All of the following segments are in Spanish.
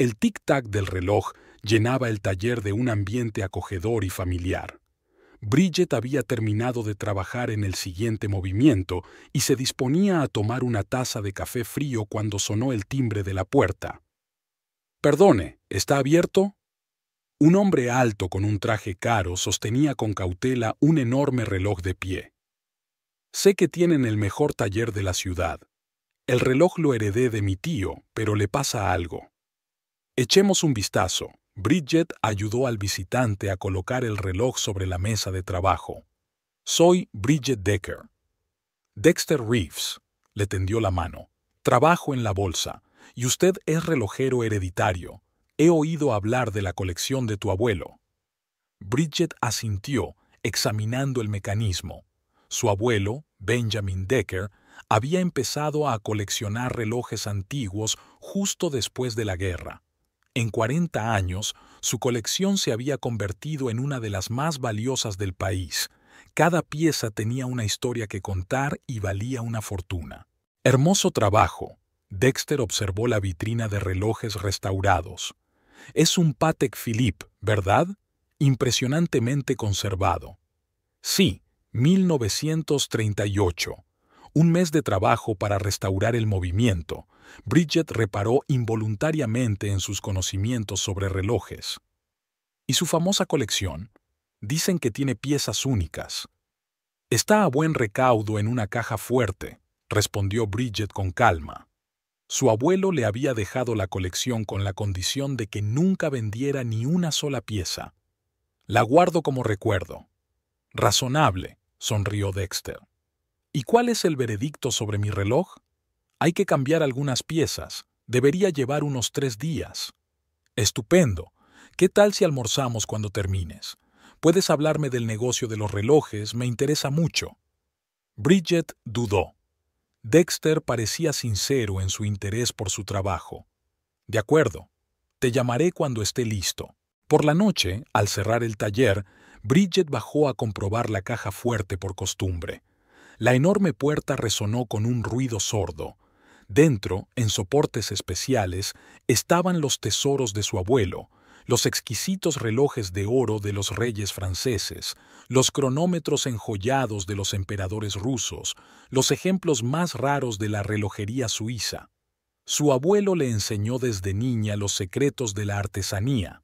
El tic-tac del reloj llenaba el taller de un ambiente acogedor y familiar. Bridget había terminado de trabajar en el siguiente movimiento y se disponía a tomar una taza de café frío cuando sonó el timbre de la puerta. «Perdone, ¿está abierto?» Un hombre alto con un traje caro sostenía con cautela un enorme reloj de pie. «Sé que tienen el mejor taller de la ciudad. El reloj lo heredé de mi tío, pero le pasa algo». «Echemos un vistazo». Bridget ayudó al visitante a colocar el reloj sobre la mesa de trabajo. «Soy Bridget Decker». «Dexter Reeves», le tendió la mano. «Trabajo en la bolsa, y usted es relojero hereditario. He oído hablar de la colección de tu abuelo». Bridget asintió, examinando el mecanismo. Su abuelo, Benjamin Decker, había empezado a coleccionar relojes antiguos justo después de la guerra. En 40 años, su colección se había convertido en una de las más valiosas del país. Cada pieza tenía una historia que contar y valía una fortuna. «Hermoso trabajo», Dexter observó la vitrina de relojes restaurados. «Es un Patek Philippe, ¿verdad? Impresionantemente conservado». «Sí, 1938. Un mes de trabajo para restaurar el movimiento». Bridget reparó involuntariamente en sus conocimientos sobre relojes. «¿Y su famosa colección? Dicen que tiene piezas únicas». «Está a buen recaudo en una caja fuerte», respondió Bridget con calma. Su abuelo le había dejado la colección con la condición de que nunca vendiera ni una sola pieza. «La guardo como recuerdo». «Razonable», sonrió Dexter. «¿Y cuál es el veredicto sobre mi reloj?» «Hay que cambiar algunas piezas. Debería llevar unos 3 días». «Estupendo. ¿Qué tal si almorzamos cuando termines? Puedes hablarme del negocio de los relojes, me interesa mucho». Bridget dudó. Dexter parecía sincero en su interés por su trabajo. «De acuerdo. Te llamaré cuando esté listo». Por la noche, al cerrar el taller, Bridget bajó a comprobar la caja fuerte por costumbre. La enorme puerta resonó con un ruido sordo. Dentro, en soportes especiales, estaban los tesoros de su abuelo, los exquisitos relojes de oro de los reyes franceses, los cronómetros enjollados de los emperadores rusos, los ejemplos más raros de la relojería suiza. Su abuelo le enseñó desde niña los secretos de la artesanía,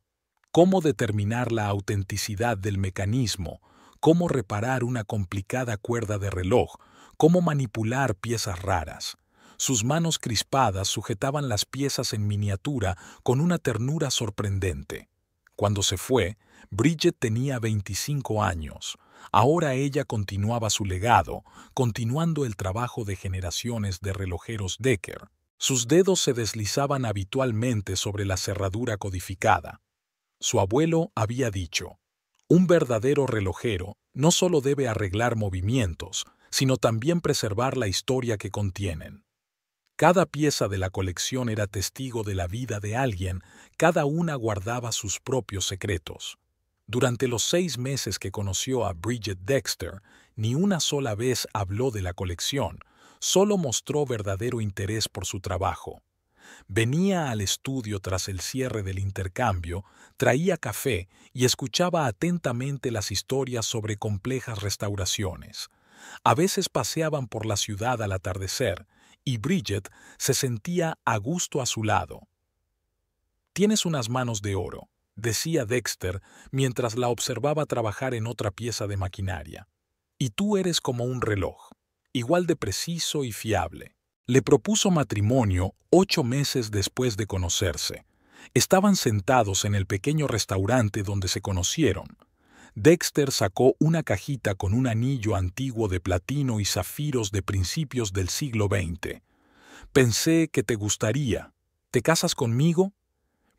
cómo determinar la autenticidad del mecanismo, cómo reparar una complicada cuerda de reloj, cómo manipular piezas raras. Sus manos crispadas sujetaban las piezas en miniatura con una ternura sorprendente. Cuando se fue, Bridget tenía 25 años. Ahora ella continuaba su legado, continuando el trabajo de generaciones de relojeros Decker. Sus dedos se deslizaban habitualmente sobre la cerradura codificada. Su abuelo había dicho: «Un verdadero relojero no solo debe arreglar movimientos, sino también preservar la historia que contienen». Cada pieza de la colección era testigo de la vida de alguien, cada una guardaba sus propios secretos. Durante los 6 meses que conoció a Bridget Dexter, ni una sola vez habló de la colección, solo mostró verdadero interés por su trabajo. Venía al estudio tras el cierre del intercambio, traía café y escuchaba atentamente las historias sobre complejas restauraciones. A veces paseaban por la ciudad al atardecer, y Bridget se sentía a gusto a su lado. «Tienes unas manos de oro», decía Dexter mientras la observaba trabajar en otra pieza de maquinaria. «Y tú eres como un reloj, igual de preciso y fiable». Le propuso matrimonio 8 meses después de conocerse. Estaban sentados en el pequeño restaurante donde se conocieron. Dexter sacó una cajita con un anillo antiguo de platino y zafiros de principios del siglo XX. «Pensé que te gustaría. ¿Te casas conmigo?»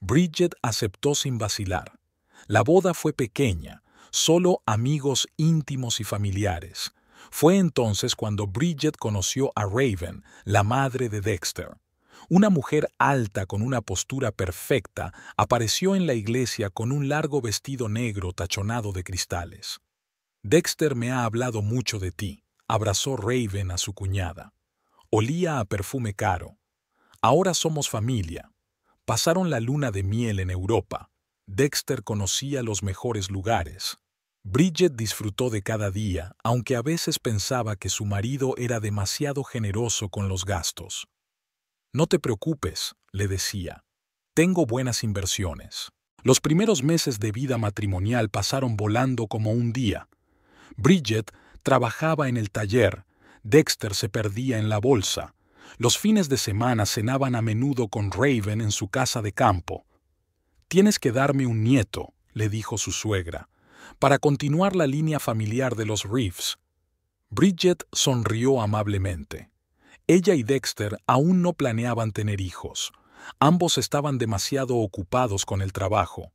Bridget aceptó sin vacilar. La boda fue pequeña, solo amigos íntimos y familiares. Fue entonces cuando Bridget conoció a Raven, la madre de Dexter. Una mujer alta con una postura perfecta apareció en la iglesia con un largo vestido negro tachonado de cristales. «Dexter me ha hablado mucho de ti», abrazó Raven a su cuñada. Olía a perfume caro. «Ahora somos familia. Pasaron la luna de miel en Europa. Dexter conocía los mejores lugares. Bridget disfrutó de cada día, aunque a veces pensaba que su marido era demasiado generoso con los gastos. «No te preocupes», le decía. «Tengo buenas inversiones». Los primeros meses de vida matrimonial pasaron volando como un día. Bridget trabajaba en el taller, Dexter se perdía en la bolsa. Los fines de semana cenaban a menudo con Raven en su casa de campo. «Tienes que darme un nieto», le dijo su suegra, «para continuar la línea familiar de los Reeves». Bridget sonrió amablemente. Ella y Dexter aún no planeaban tener hijos. Ambos estaban demasiado ocupados con el trabajo.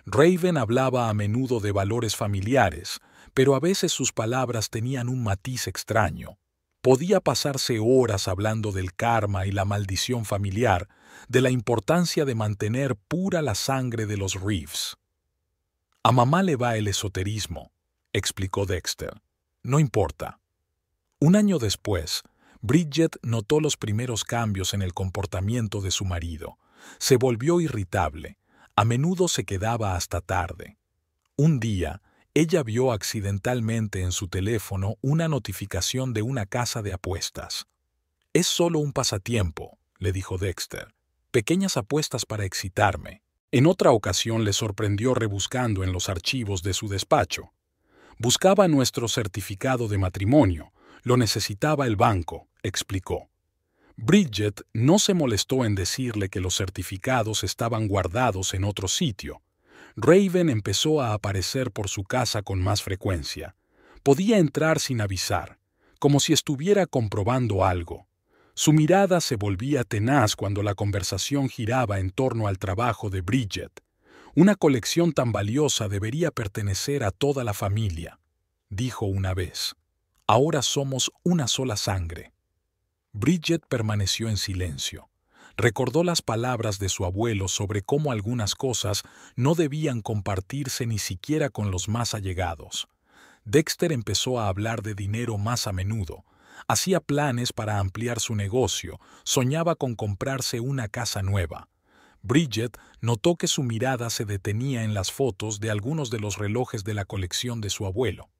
Raven hablaba a menudo de valores familiares, pero a veces sus palabras tenían un matiz extraño. Podía pasarse horas hablando del karma y la maldición familiar, de la importancia de mantener pura la sangre de los Reeves. «A mamá le va el esoterismo», explicó Dexter. «No importa». Un año después, Bridget notó los primeros cambios en el comportamiento de su marido. Se volvió irritable. A menudo se quedaba hasta tarde. Un día, ella vio accidentalmente en su teléfono una notificación de una casa de apuestas. «Es solo un pasatiempo», le dijo Dexter. «Pequeñas apuestas para excitarme». En otra ocasión le sorprendió rebuscando en los archivos de su despacho. «Buscaba nuestro certificado de matrimonio. Lo necesitaba el banco», explicó. Bridget no se molestó en decirle que los certificados estaban guardados en otro sitio. Raven empezó a aparecer por su casa con más frecuencia. Podía entrar sin avisar, como si estuviera comprobando algo. Su mirada se volvía tenaz cuando la conversación giraba en torno al trabajo de Bridget. «Una colección tan valiosa debería pertenecer a toda la familia», dijo una vez. «Ahora somos una sola sangre». Bridget permaneció en silencio. Recordó las palabras de su abuelo sobre cómo algunas cosas no debían compartirse ni siquiera con los más allegados. Dexter empezó a hablar de dinero más a menudo. Hacía planes para ampliar su negocio, soñaba con comprarse una casa nueva. Bridget notó que su mirada se detenía en las fotos de algunos de los relojes de la colección de su abuelo.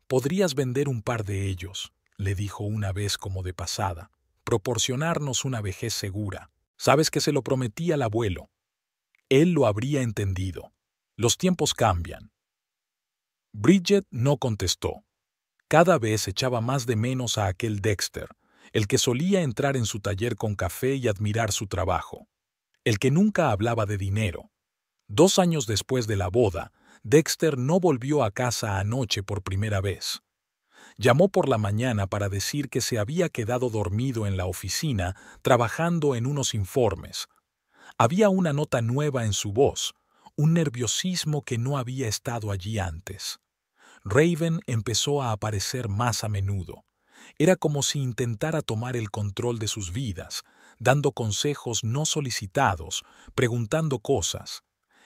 «Podrías vender un par de ellos», le dijo una vez como de pasada. «Proporcionarnos una vejez segura. Sabes que se lo prometí al abuelo». Él lo habría entendido. Los tiempos cambian. Bridget no contestó. Cada vez echaba más de menos a aquel Dexter, el que solía entrar en su taller con café y admirar su trabajo. El que nunca hablaba de dinero. 2 años después de la boda, Dexter no volvió a casa anoche por primera vez. Llamó por la mañana para decir que se había quedado dormido en la oficina trabajando en unos informes. Había una nota nueva en su voz, un nerviosismo que no había estado allí antes. Raven empezó a aparecer más a menudo. Era como si intentara tomar el control de sus vidas, dando consejos no solicitados, preguntando cosas.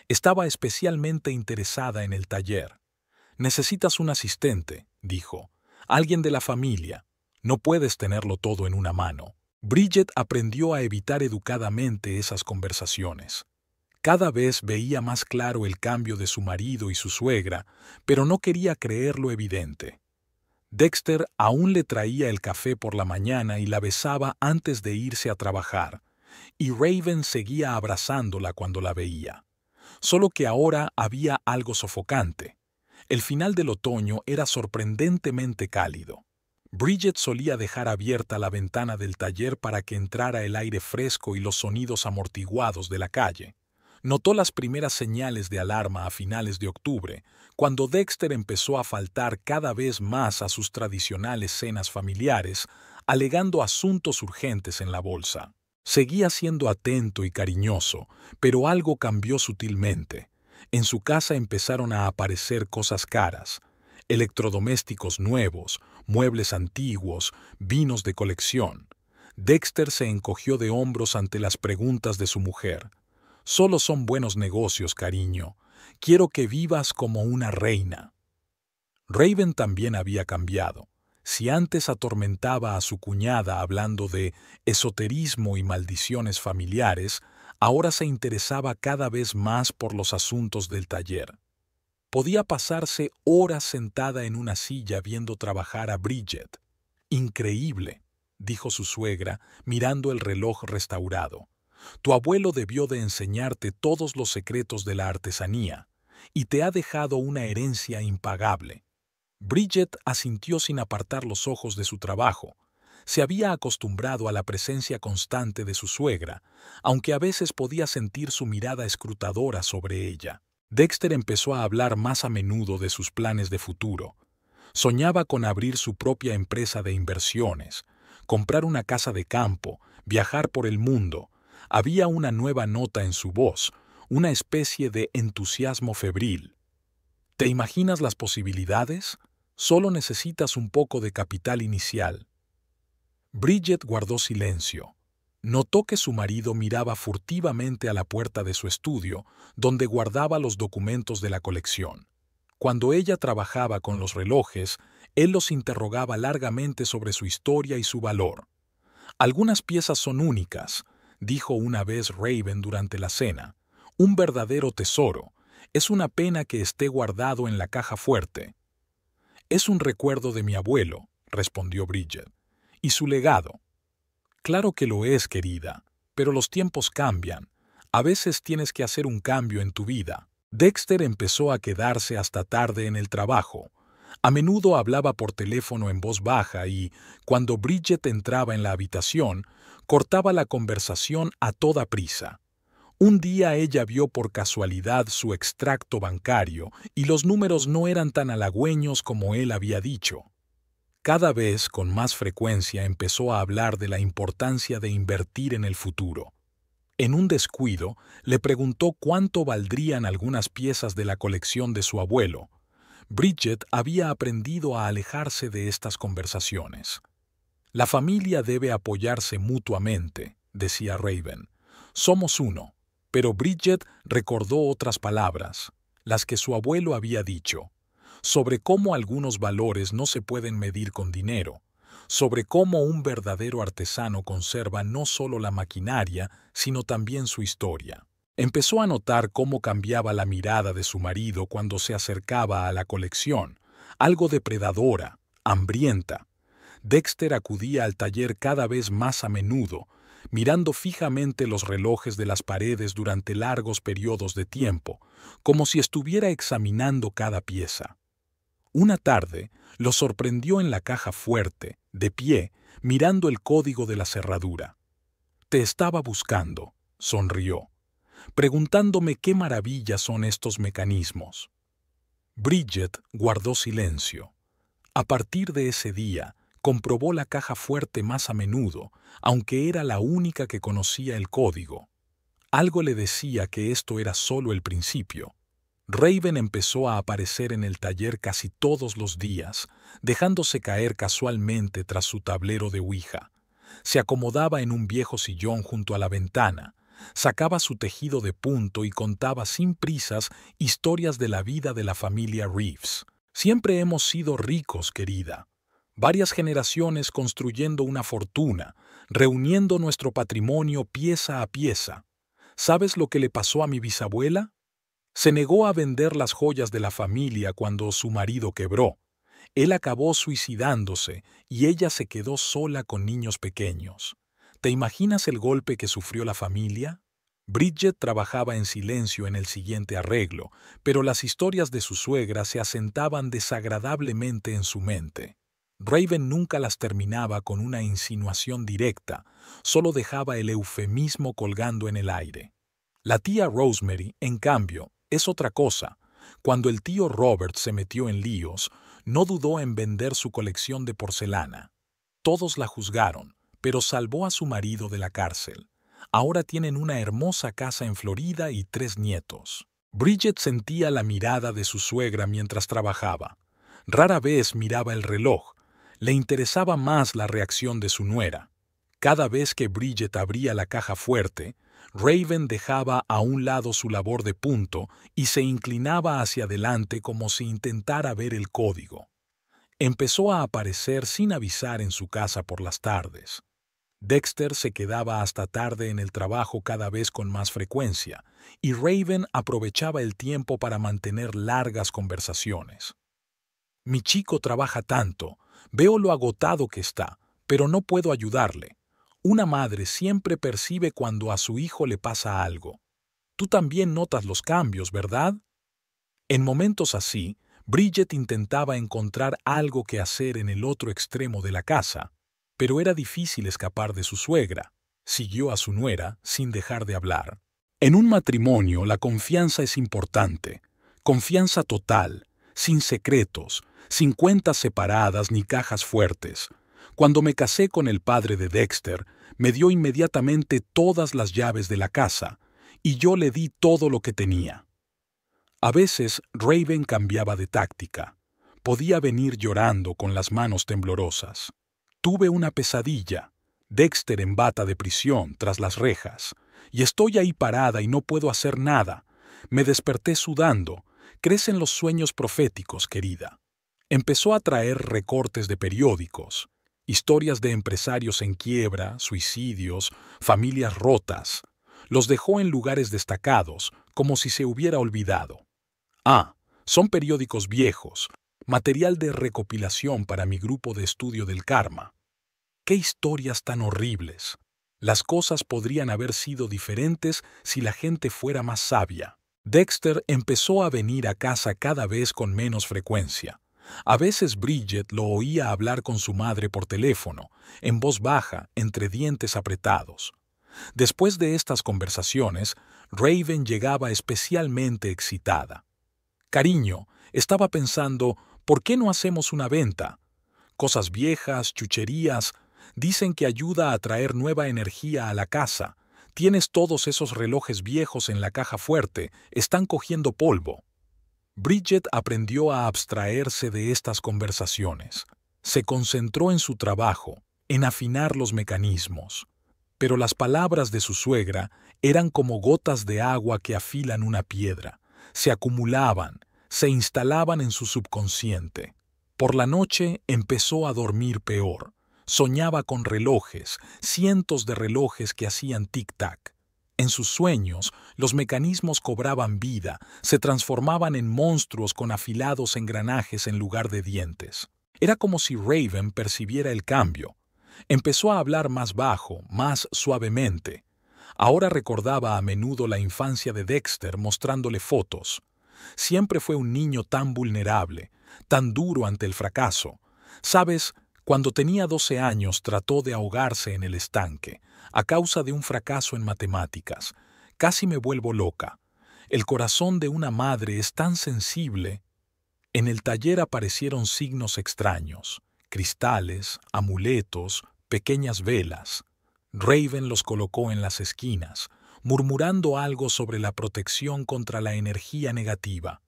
Estaba especialmente interesada en el taller. «Necesitas un asistente», dijo. «Alguien de la familia. No puedes tenerlo todo en una mano». Bridget aprendió a evitar educadamente esas conversaciones. Cada vez veía más claro el cambio de su marido y su suegra, pero no quería creer lo evidente. Dexter aún le traía el café por la mañana y la besaba antes de irse a trabajar, y Raven seguía abrazándola cuando la veía. Solo que ahora había algo sofocante. El final del otoño era sorprendentemente cálido. Bridget solía dejar abierta la ventana del taller para que entrara el aire fresco y los sonidos amortiguados de la calle. Notó las primeras señales de alarma a finales de octubre, cuando Dexter empezó a faltar cada vez más a sus tradicionales cenas familiares, alegando asuntos urgentes en la bolsa. Seguía siendo atento y cariñoso, pero algo cambió sutilmente. En su casa empezaron a aparecer cosas caras: electrodomésticos nuevos, muebles antiguos, vinos de colección. Dexter se encogió de hombros ante las preguntas de su mujer. «Solo son buenos negocios, cariño. Quiero que vivas como una reina». Raven también había cambiado. Si antes atormentaba a su cuñada hablando de esoterismo y maldiciones familiares, Ahora se interesaba cada vez más por los asuntos del taller. Podía pasarse horas sentada en una silla viendo trabajar a Bridget. Increíble, dijo su suegra, mirando el reloj restaurado. Tu abuelo debió de enseñarte todos los secretos de la artesanía y te ha dejado una herencia impagable. Bridget asintió sin apartar los ojos de su trabajo. Se había acostumbrado a la presencia constante de su suegra, aunque a veces podía sentir su mirada escrutadora sobre ella. Dexter empezó a hablar más a menudo de sus planes de futuro. Soñaba con abrir su propia empresa de inversiones, comprar una casa de campo, viajar por el mundo. Había una nueva nota en su voz, una especie de entusiasmo febril. ¿Te imaginas las posibilidades? Solo necesitas un poco de capital inicial. Bridget guardó silencio. Notó que su marido miraba furtivamente a la puerta de su estudio, donde guardaba los documentos de la colección. Cuando ella trabajaba con los relojes, él los interrogaba largamente sobre su historia y su valor. Algunas piezas son únicas, dijo una vez Raven durante la cena. Un verdadero tesoro. Es una pena que esté guardado en la caja fuerte. Es un recuerdo de mi abuelo, respondió Bridget. ¿Y su legado? Claro que lo es, querida, pero los tiempos cambian. A veces tienes que hacer un cambio en tu vida. Dexter empezó a quedarse hasta tarde en el trabajo. A menudo hablaba por teléfono en voz baja y, cuando Bridget entraba en la habitación, cortaba la conversación a toda prisa. Un día ella vio por casualidad su extracto bancario y los números no eran tan halagüeños como él había dicho. Cada vez con más frecuencia empezó a hablar de la importancia de invertir en el futuro. En un descuido, le preguntó cuánto valdrían algunas piezas de la colección de su abuelo. Bridget había aprendido a alejarse de estas conversaciones. La familia debe apoyarse mutuamente, decía Raven. Somos uno. Pero Bridget recordó otras palabras, las que su abuelo había dicho, sobre cómo algunos valores no se pueden medir con dinero, sobre cómo un verdadero artesano conserva no solo la maquinaria, sino también su historia. Empezó a notar cómo cambiaba la mirada de su marido cuando se acercaba a la colección, algo depredadora, hambrienta. Dexter acudía al taller cada vez más a menudo, mirando fijamente los relojes de las paredes durante largos periodos de tiempo, como si estuviera examinando cada pieza. Una tarde, lo sorprendió en la caja fuerte, de pie, mirando el código de la cerradura. Te estaba buscando, sonrió, preguntándome qué maravillas son estos mecanismos. Bridget guardó silencio. A partir de ese día, comprobó la caja fuerte más a menudo, aunque era la única que conocía el código. Algo le decía que esto era solo el principio. Raven empezó a aparecer en el taller casi todos los días, dejándose caer casualmente tras su tablero de Ouija. Se acomodaba en un viejo sillón junto a la ventana, sacaba su tejido de punto y contaba sin prisas historias de la vida de la familia Reeves. Siempre hemos sido ricos, querida. Varias generaciones construyendo una fortuna, reuniendo nuestro patrimonio pieza a pieza. ¿Sabes lo que le pasó a mi bisabuela? Se negó a vender las joyas de la familia cuando su marido quebró. Él acabó suicidándose y ella se quedó sola con niños pequeños. ¿Te imaginas el golpe que sufrió la familia? Bridget trabajaba en silencio en el siguiente arreglo, pero las historias de su suegra se asentaban desagradablemente en su mente. Raven nunca las terminaba con una insinuación directa, solo dejaba el eufemismo colgando en el aire. La tía Rosemary, en cambio, es otra cosa. Cuando el tío Robert se metió en líos, no dudó en vender su colección de porcelana. Todos la juzgaron, pero salvó a su marido de la cárcel. Ahora tienen una hermosa casa en Florida y 3 nietos. Bridget sentía la mirada de su suegra mientras trabajaba. Rara vez miraba el reloj. Le interesaba más la reacción de su nuera. Cada vez que Bridget abría la caja fuerte, Raven dejaba a un lado su labor de punto y se inclinaba hacia adelante como si intentara ver el código. Empezó a aparecer sin avisar en su casa por las tardes. Dexter se quedaba hasta tarde en el trabajo cada vez con más frecuencia, y Raven aprovechaba el tiempo para mantener largas conversaciones. Mi chico trabaja tanto, veo lo agotado que está, pero no puedo ayudarle. Una madre siempre percibe cuando a su hijo le pasa algo. Tú también notas los cambios, ¿verdad? En momentos así, Bridget intentaba encontrar algo que hacer en el otro extremo de la casa, pero era difícil escapar de su suegra. Siguió a su nuera sin dejar de hablar. En un matrimonio la confianza es importante. Confianza total, sin secretos, sin cuentas separadas ni cajas fuertes. Cuando me casé con el padre de Dexter, me dio inmediatamente todas las llaves de la casa, y yo le di todo lo que tenía. A veces Raven cambiaba de táctica. Podía venir llorando con las manos temblorosas. Tuve una pesadilla. Dexter en bata de prisión tras las rejas. Y estoy ahí parada y no puedo hacer nada. Me desperté sudando. Crecen los sueños proféticos, querida. Empezó a traer recortes de periódicos. Historias de empresarios en quiebra, suicidios, familias rotas. Los dejó en lugares destacados, como si se hubiera olvidado. Son periódicos viejos, material de recopilación para mi grupo de estudio del karma. ¡Qué historias tan horribles! Las cosas podrían haber sido diferentes si la gente fuera más sabia. Dexter empezó a venir a casa cada vez con menos frecuencia. A veces Bridget lo oía hablar con su madre por teléfono, en voz baja, entre dientes apretados. Después de estas conversaciones, Raven llegaba especialmente excitada. Cariño, estaba pensando, ¿por qué no hacemos una venta? Cosas viejas, chucherías, dicen que ayuda a traer nueva energía a la casa. Tienes todos esos relojes viejos en la caja fuerte, están cogiendo polvo. Bridget aprendió a abstraerse de estas conversaciones. Se concentró en su trabajo, en afinar los mecanismos. Pero las palabras de su suegra eran como gotas de agua que afilan una piedra. Se acumulaban, se instalaban en su subconsciente. Por la noche empezó a dormir peor. Soñaba con relojes, cientos de relojes que hacían tic-tac. En sus sueños, los mecanismos cobraban vida, se transformaban en monstruos con afilados engranajes en lugar de dientes. Era como si Raven percibiera el cambio. Empezó a hablar más bajo, más suavemente. Ahora recordaba a menudo la infancia de Dexter mostrándole fotos. Siempre fue un niño tan vulnerable, tan duro ante el fracaso. ¿Sabes? Cuando tenía 12 años trató de ahogarse en el estanque, a causa de un fracaso en matemáticas. Casi me vuelvo loca. El corazón de una madre es tan sensible. En el taller aparecieron signos extraños, cristales, amuletos, pequeñas velas. Raven los colocó en las esquinas, murmurando algo sobre la protección contra la energía negativa.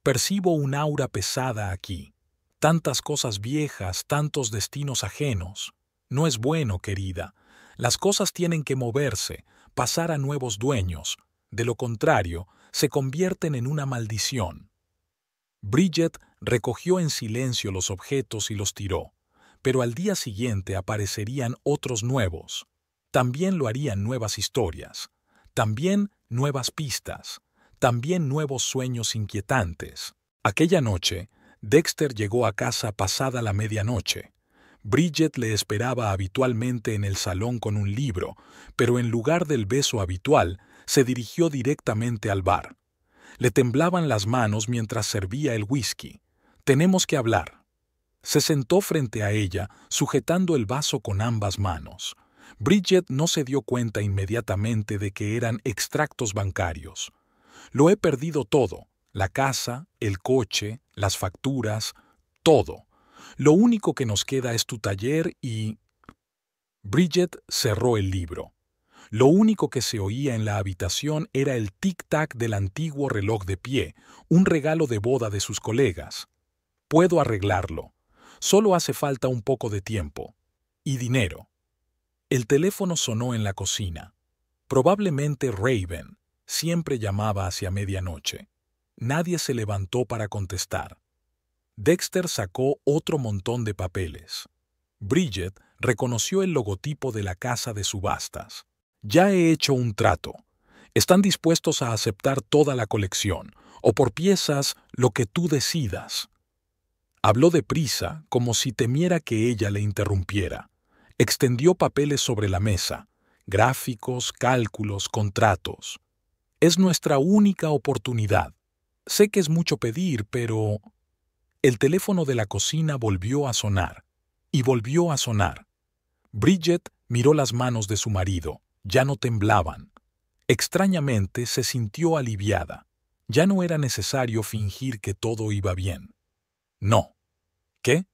Percibo un aura pesada aquí. Tantas cosas viejas, tantos destinos ajenos. No es bueno, querida. Las cosas tienen que moverse, pasar a nuevos dueños. De lo contrario, se convierten en una maldición. Bridget recogió en silencio los objetos y los tiró, pero al día siguiente aparecerían otros nuevos. También lo harían nuevas historias, también nuevas pistas, también nuevos sueños inquietantes. Aquella noche, Dexter llegó a casa pasada la medianoche. Bridget le esperaba habitualmente en el salón con un libro, pero en lugar del beso habitual, se dirigió directamente al bar. Le temblaban las manos mientras servía el whisky. «Tenemos que hablar». Se sentó frente a ella, sujetando el vaso con ambas manos. Bridget no se dio cuenta inmediatamente de que eran extractos bancarios. «Lo he perdido todo, la casa, el coche, las facturas, todo. Lo único que nos queda es tu taller y...». Bridget cerró el libro. Lo único que se oía en la habitación era el tic-tac del antiguo reloj de pie, un regalo de boda de sus colegas. «Puedo arreglarlo. Solo hace falta un poco de tiempo. Y dinero». El teléfono sonó en la cocina. Probablemente Raven. Siempre llamaba hacia medianoche. Nadie se levantó para contestar. Dexter sacó otro montón de papeles. Bridget reconoció el logotipo de la casa de subastas. Ya he hecho un trato. Están dispuestos a aceptar toda la colección, o por piezas, lo que tú decidas. Habló deprisa, como si temiera que ella le interrumpiera. Extendió papeles sobre la mesa, gráficos, cálculos, contratos. Es nuestra única oportunidad. Sé que es mucho pedir, pero... El teléfono de la cocina volvió a sonar, y volvió a sonar. Bridget miró las manos de su marido, ya no temblaban. Extrañamente se sintió aliviada. Ya no era necesario fingir que todo iba bien. No. ¿Qué?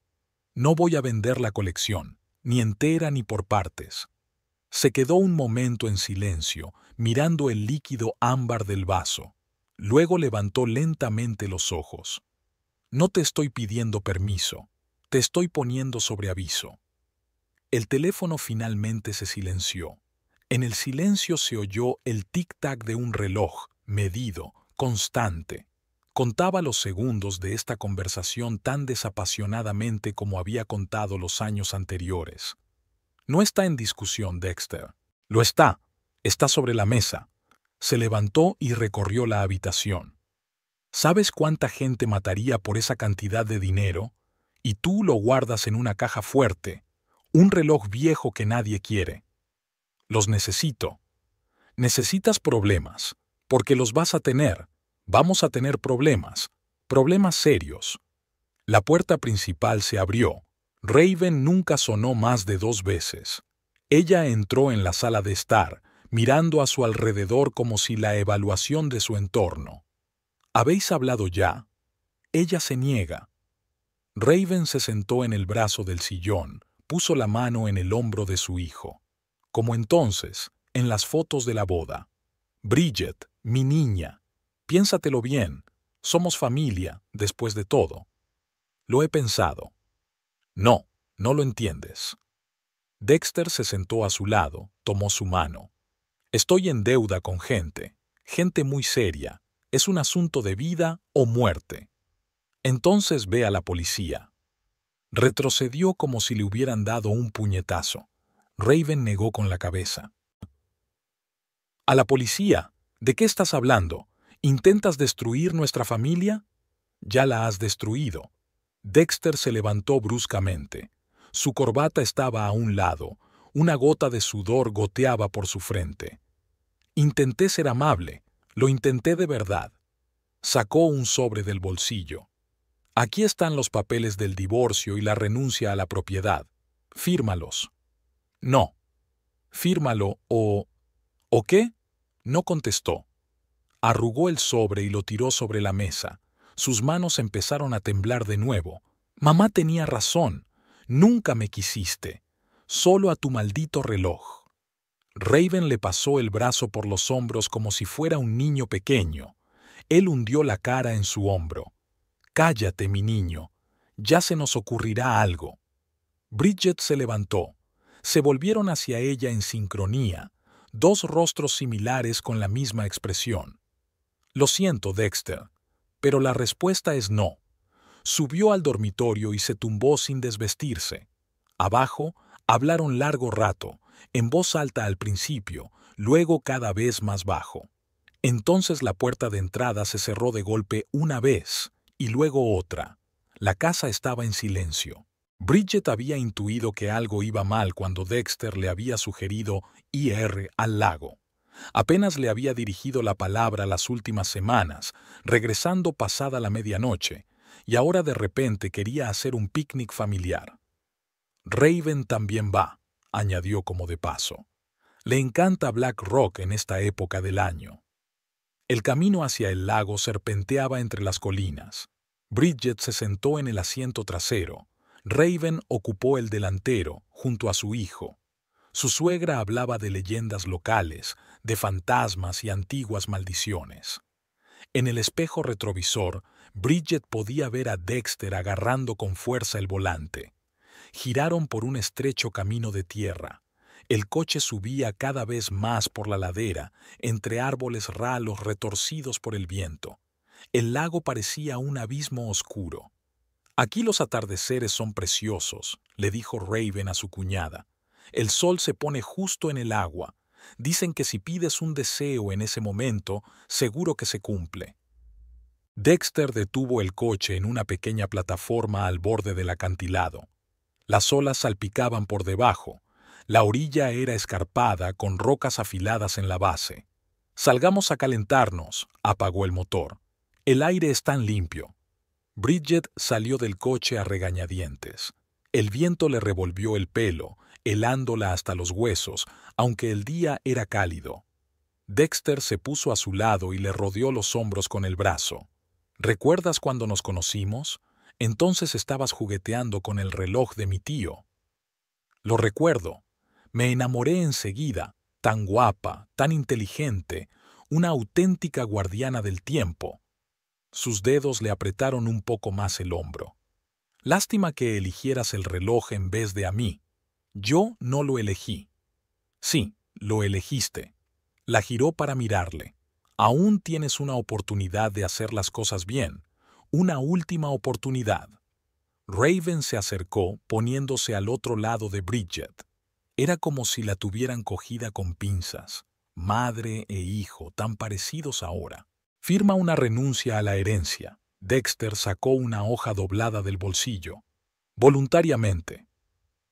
No voy a vender la colección, ni entera ni por partes. Se quedó un momento en silencio, mirando el líquido ámbar del vaso. Luego levantó lentamente los ojos. No te estoy pidiendo permiso, te estoy poniendo sobre aviso. El teléfono finalmente se silenció. En el silencio se oyó el tic-tac de un reloj, medido, constante. Contaba los segundos de esta conversación tan desapasionadamente como había contado los años anteriores. No está en discusión, Dexter. Lo está. Está sobre la mesa. Se levantó y recorrió la habitación. ¿Sabes cuánta gente mataría por esa cantidad de dinero? Y tú lo guardas en una caja fuerte, un reloj viejo que nadie quiere. Los necesito. Necesitas problemas, porque los vas a tener. Vamos a tener problemas, problemas serios. La puerta principal se abrió. Raven nunca sonó más de 2 veces. Ella entró en la sala de estar, mirando a su alrededor como si la evaluación de su entorno. ¿Habéis hablado ya? Ella se niega. Raven se sentó en el brazo del sillón, puso la mano en el hombro de su hijo. Como entonces, en las fotos de la boda. Bridget, mi niña, piénsatelo bien, somos familia, después de todo. Lo he pensado. No, no lo entiendes. Dexter se sentó a su lado, tomó su mano. Estoy en deuda con gente muy seria. Es un asunto de vida o muerte. Entonces ve a la policía. Retrocedió como si le hubieran dado un puñetazo. Raven negó con la cabeza. ¿A la policía? ¿De qué estás hablando? ¿Intentas destruir nuestra familia? Ya la has destruido. Dexter se levantó bruscamente. Su corbata estaba a un lado. Una gota de sudor goteaba por su frente. Intenté ser amable. Lo intenté de verdad. Sacó un sobre del bolsillo. Aquí están los papeles del divorcio y la renuncia a la propiedad. Fírmalos. No. Fírmalo o... ¿O qué? No contestó. Arrugó el sobre y lo tiró sobre la mesa. Sus manos empezaron a temblar de nuevo. Mamá tenía razón. Nunca me quisiste. Solo a tu maldito reloj. Raven le pasó el brazo por los hombros como si fuera un niño pequeño. Él hundió la cara en su hombro. Cállate, mi niño. Ya se nos ocurrirá algo. Bridget se levantó. Se volvieron hacia ella en sincronía, 2 rostros similares con la misma expresión. Lo siento, Dexter, pero la respuesta es no. Subió al dormitorio y se tumbó sin desvestirse. Abajo, hablaron largo rato, en voz alta al principio, luego cada vez más bajo. Entonces la puerta de entrada se cerró de golpe una vez, y luego otra. La casa estaba en silencio. Bridget había intuido que algo iba mal cuando Dexter le había sugerido ir al lago. Apenas le había dirigido la palabra las últimas semanas, regresando pasada la medianoche, y ahora de repente quería hacer un picnic familiar. Raven también va, añadió como de paso. Le encanta Black Rock en esta época del año. El camino hacia el lago serpenteaba entre las colinas. Bridget se sentó en el asiento trasero. Raven ocupó el delantero, junto a su hijo. Su suegra hablaba de leyendas locales, de fantasmas y antiguas maldiciones. En el espejo retrovisor, Bridget podía ver a Dexter agarrando con fuerza el volante. Giraron por un estrecho camino de tierra. El coche subía cada vez más por la ladera, entre árboles ralos retorcidos por el viento. El lago parecía un abismo oscuro. Aquí los atardeceres son preciosos, le dijo Raven a su cuñada. El sol se pone justo en el agua. Dicen que si pides un deseo en ese momento, seguro que se cumple. Dexter detuvo el coche en una pequeña plataforma al borde del acantilado. Las olas salpicaban por debajo. La orilla era escarpada con rocas afiladas en la base. Salgamos a calentarnos, apagó el motor. El aire es tan limpio. Bridget salió del coche a regañadientes. El viento le revolvió el pelo, helándola hasta los huesos, aunque el día era cálido. Dexter se puso a su lado y le rodeó los hombros con el brazo. ¿Recuerdas cuando nos conocimos? Entonces estabas jugueteando con el reloj de mi tío. Lo recuerdo. Me enamoré enseguida, tan guapa, tan inteligente, una auténtica guardiana del tiempo. Sus dedos le apretaron un poco más el hombro. Lástima que eligieras el reloj en vez de a mí. Yo no lo elegí. Sí, lo elegiste. La giró para mirarle. Aún tienes una oportunidad de hacer las cosas bien. Una última oportunidad. Raven se acercó, poniéndose al otro lado de Bridget. Era como si la tuvieran cogida con pinzas. Madre e hijo, tan parecidos ahora. Firma una renuncia a la herencia. Dexter sacó una hoja doblada del bolsillo. Voluntariamente.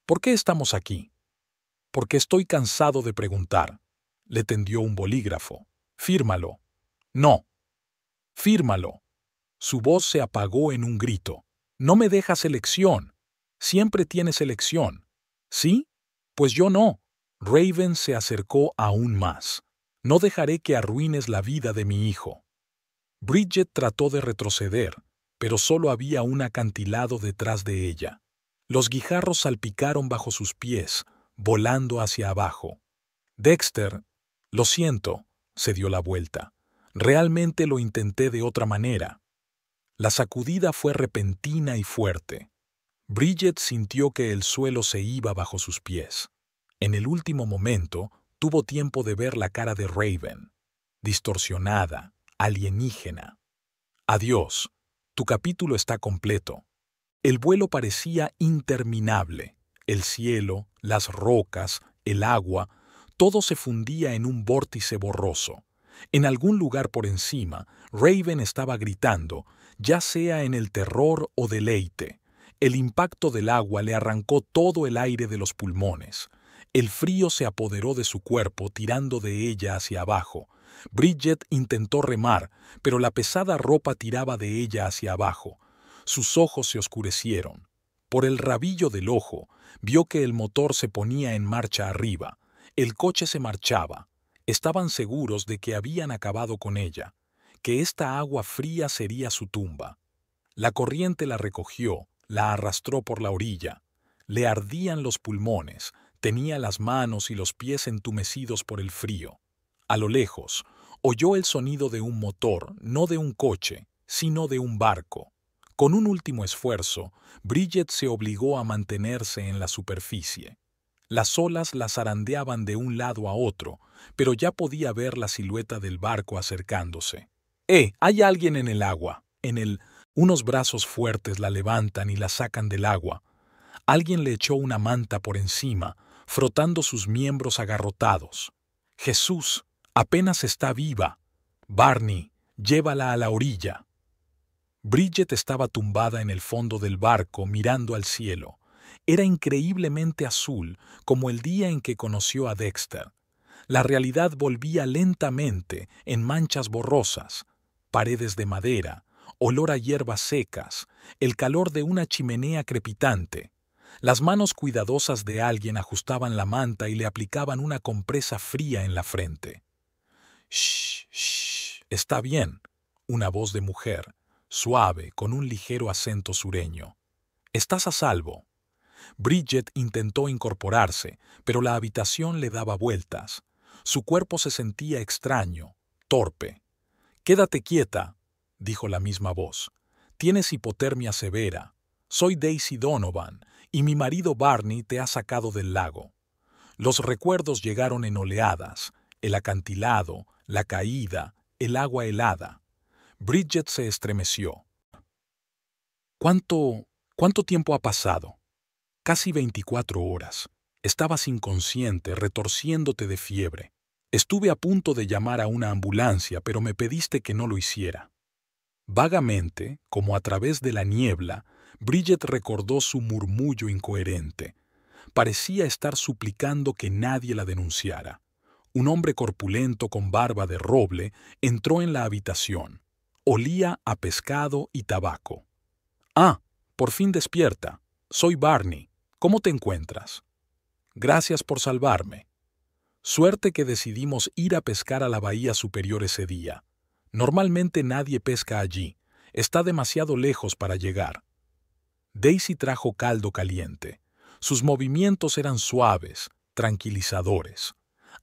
¿Por qué estamos aquí? Porque estoy cansado de preguntar. Le tendió un bolígrafo. Fírmalo. No. Fírmalo. Su voz se apagó en un grito. No me dejas elección. Siempre tienes elección. ¿Sí? Pues yo no. Raven se acercó aún más. No dejaré que arruines la vida de mi hijo. Bridget trató de retroceder, pero solo había un acantilado detrás de ella. Los guijarros salpicaron bajo sus pies, volando hacia abajo. Dexter, lo siento, se dio la vuelta. Realmente lo intenté de otra manera. La sacudida fue repentina y fuerte. Bridget sintió que el suelo se iba bajo sus pies. En el último momento, tuvo tiempo de ver la cara de Raven, distorsionada, alienígena. Adiós, tu capítulo está completo. El vuelo parecía interminable. El cielo, las rocas, el agua, todo se fundía en un vórtice borroso. En algún lugar por encima, Raven estaba gritando, ya sea en el terror o deleite. El impacto del agua le arrancó todo el aire de los pulmones. El frío se apoderó de su cuerpo, tirando de ella hacia abajo. Bridget intentó remar, pero la pesada ropa tiraba de ella hacia abajo. Sus ojos se oscurecieron. Por el rabillo del ojo, vio que el motor se ponía en marcha arriba. El coche se marchaba. Estaban seguros de que habían acabado con ella, que esta agua fría sería su tumba. La corriente la recogió, la arrastró por la orilla. Le ardían los pulmones, tenía las manos y los pies entumecidos por el frío. A lo lejos, oyó el sonido de un motor, no de un coche, sino de un barco. Con un último esfuerzo, Bridget se obligó a mantenerse en la superficie. Las olas la zarandeaban de un lado a otro, pero ya podía ver la silueta del barco acercándose. Hay alguien en el agua. Unos brazos fuertes la levantan y la sacan del agua. Alguien le echó una manta por encima, frotando sus miembros agarrotados. Jesús, apenas está viva. Barney, llévala a la orilla. Bridget estaba tumbada en el fondo del barco mirando al cielo. Era increíblemente azul, como el día en que conoció a Dexter. La realidad volvía lentamente en manchas borrosas, paredes de madera, olor a hierbas secas, el calor de una chimenea crepitante. Las manos cuidadosas de alguien ajustaban la manta y le aplicaban una compresa fría en la frente. «Shh, shh, está bien», una voz de mujer, suave, con un ligero acento sureño. «Estás a salvo». Bridget intentó incorporarse, pero la habitación le daba vueltas. Su cuerpo se sentía extraño, torpe. «Quédate quieta», dijo la misma voz. «Tienes hipotermia severa. Soy Daisy Donovan, y mi marido Barney te ha sacado del lago». Los recuerdos llegaron en oleadas, el acantilado, la caída, el agua helada. Bridget se estremeció. ¿Cuánto tiempo ha pasado? Casi 24 horas. Estabas inconsciente, retorciéndote de fiebre. Estuve a punto de llamar a una ambulancia, pero me pediste que no lo hiciera. Vagamente, como a través de la niebla, Bridget recordó su murmullo incoherente. Parecía estar suplicando que nadie la denunciara. Un hombre corpulento con barba de roble entró en la habitación. Olía a pescado y tabaco. «Ah, por fin despierta. Soy Barney. ¿Cómo te encuentras?» «Gracias por salvarme. Suerte que decidimos ir a pescar a la bahía superior ese día. Normalmente nadie pesca allí. Está demasiado lejos para llegar». Daisy trajo caldo caliente. Sus movimientos eran suaves, tranquilizadores.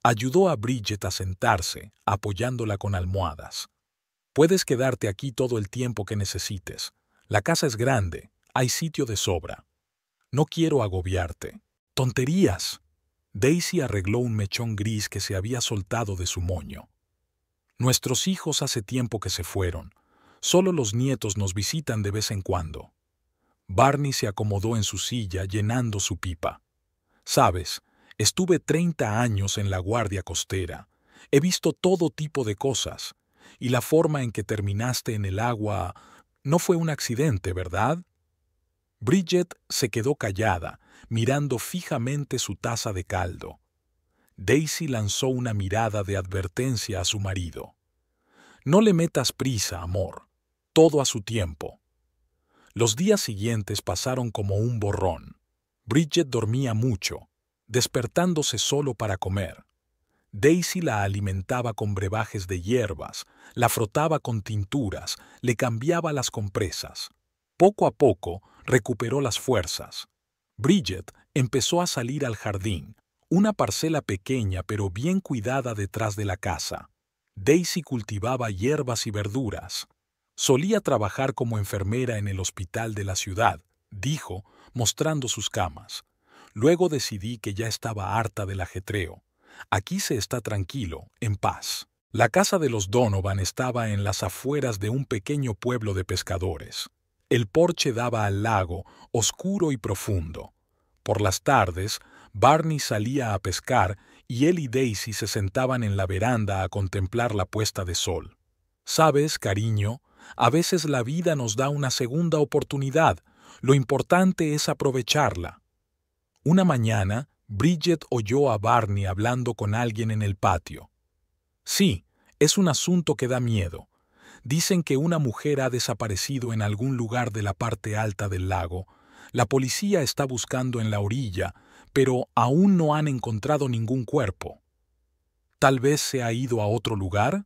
Ayudó a Bridget a sentarse, apoyándola con almohadas. «Puedes quedarte aquí todo el tiempo que necesites. La casa es grande, hay sitio de sobra. No quiero agobiarte». «¡Tonterías!». Daisy arregló un mechón gris que se había soltado de su moño. «Nuestros hijos hace tiempo que se fueron. Solo los nietos nos visitan de vez en cuando». Barney se acomodó en su silla llenando su pipa. «Sabes, estuve 30 años en la guardia costera. He visto todo tipo de cosas. Y la forma en que terminaste en el agua no fue un accidente, ¿verdad?». Bridget se quedó callada, mirando fijamente su taza de caldo. Daisy lanzó una mirada de advertencia a su marido. «No le metas prisa, amor. Todo a su tiempo». Los días siguientes pasaron como un borrón. Bridget dormía mucho, despertándose solo para comer. Daisy la alimentaba con brebajes de hierbas, la frotaba con tinturas, le cambiaba las compresas. Poco a poco recuperó las fuerzas. Bridget empezó a salir al jardín, una parcela pequeña pero bien cuidada detrás de la casa. Daisy cultivaba hierbas y verduras. «Solía trabajar como enfermera en el hospital de la ciudad», dijo, mostrando sus camas. «Luego decidí que ya estaba harta del ajetreo. Aquí se está tranquilo, en paz». La casa de los Donovan estaba en las afueras de un pequeño pueblo de pescadores. El porche daba al lago, oscuro y profundo. Por las tardes, Barney salía a pescar y él y Daisy se sentaban en la veranda a contemplar la puesta de sol. «Sabes, cariño, a veces la vida nos da una segunda oportunidad. Lo importante es aprovecharla». Una mañana, Bridget oyó a Barney hablando con alguien en el patio. «Sí, es un asunto que da miedo. Dicen que una mujer ha desaparecido en algún lugar de la parte alta del lago. La policía está buscando en la orilla, pero aún no han encontrado ningún cuerpo. ¿Tal vez se ha ido a otro lugar?».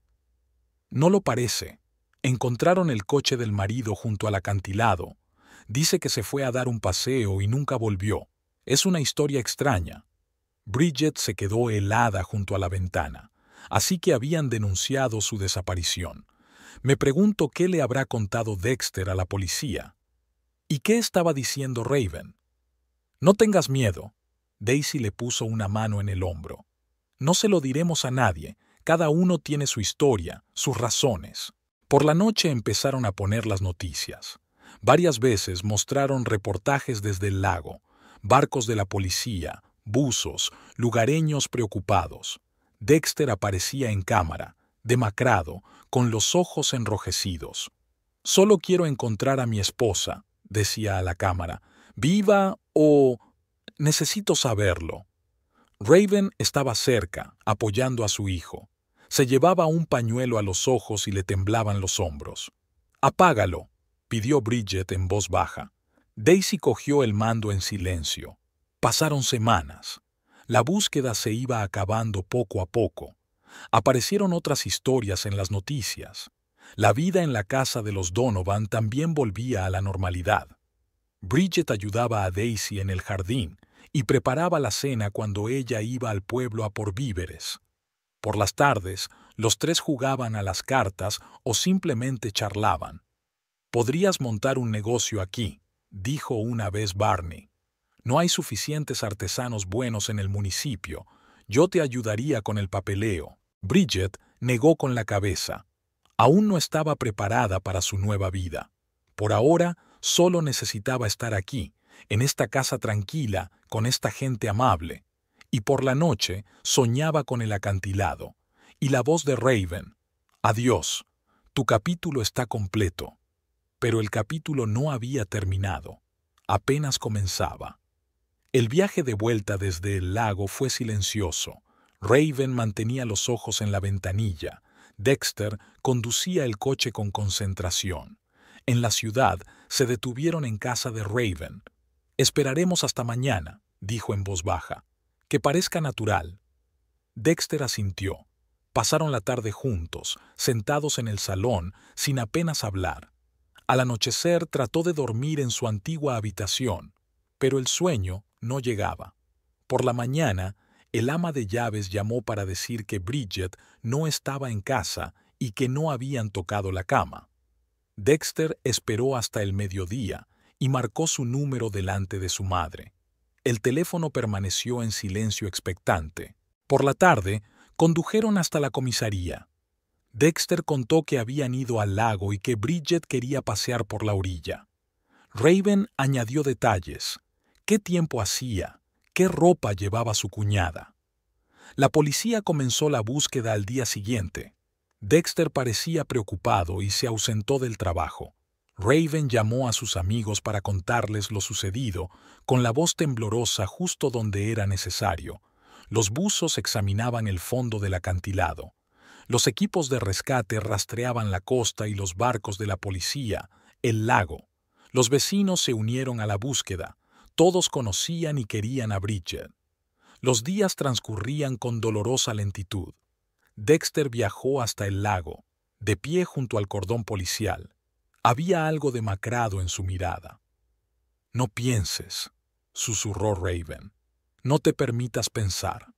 «No lo parece. Encontraron el coche del marido junto al acantilado. Dice que se fue a dar un paseo y nunca volvió. Es una historia extraña». Bridget se quedó helada junto a la ventana. Así que habían denunciado su desaparición. Me pregunto qué le habrá contado Dexter a la policía. ¿Y qué estaba diciendo Raven? «No tengas miedo». Daisy le puso una mano en el hombro. «No se lo diremos a nadie. Cada uno tiene su historia, sus razones». Por la noche empezaron a poner las noticias. Varias veces mostraron reportajes desde el lago, barcos de la policía, buzos, lugareños preocupados. Dexter aparecía en cámara, demacrado, con los ojos enrojecidos. «Solo quiero encontrar a mi esposa», decía a la cámara. «Viva o... necesito saberlo». Raven estaba cerca, apoyando a su hijo. Se llevaba un pañuelo a los ojos y le temblaban los hombros. «Apágalo», pidió Bridget en voz baja. Daisy cogió el mando en silencio. Pasaron semanas. La búsqueda se iba acabando poco a poco. Aparecieron otras historias en las noticias. La vida en la casa de los Donovan también volvía a la normalidad. Bridget ayudaba a Daisy en el jardín y preparaba la cena cuando ella iba al pueblo a por víveres. Por las tardes, los tres jugaban a las cartas o simplemente charlaban. «Podrías montar un negocio aquí», dijo una vez Barney. «No hay suficientes artesanos buenos en el municipio. Yo te ayudaría con el papeleo». Bridget negó con la cabeza. Aún no estaba preparada para su nueva vida. Por ahora, Solo necesitaba estar aquí, en esta casa tranquila, con esta gente amable. Y por la noche soñaba con el acantilado. Y la voz de Raven: «Adiós, tu capítulo está completo». Pero el capítulo no había terminado. Apenas comenzaba. El viaje de vuelta desde el lago fue silencioso. Raven mantenía los ojos en la ventanilla. Dexter conducía el coche con concentración. En la ciudad se detuvieron en casa de Raven. «Esperaremos hasta mañana», dijo en voz baja. «Que parezca natural». Dexter asintió. Pasaron la tarde juntos, sentados en el salón, sin apenas hablar. Al anochecer trató de dormir en su antigua habitación, pero el sueño no llegaba. Por la mañana, el ama de llaves llamó para decir que Bridget no estaba en casa y que no habían tocado la cama. Dexter esperó hasta el mediodía y marcó su número delante de su madre. El teléfono permaneció en silencio expectante. Por la tarde, condujeron hasta la comisaría. Dexter contó que habían ido al lago y que Bridget quería pasear por la orilla. Raven añadió detalles. ¿Qué tiempo hacía? ¿Qué ropa llevaba su cuñada? La policía comenzó la búsqueda al día siguiente. Dexter parecía preocupado y se ausentó del trabajo. Raven llamó a sus amigos para contarles lo sucedido, con la voz temblorosa justo donde era necesario. Los buzos examinaban el fondo del acantilado. Los equipos de rescate rastreaban la costa y los barcos de la policía, el lago. Los vecinos se unieron a la búsqueda. Todos conocían y querían a Bridget. Los días transcurrían con dolorosa lentitud. Dexter viajó hasta el lago, de pie junto al cordón policial. Había algo demacrado en su mirada. «No pienses», susurró Raven. «No te permitas pensar».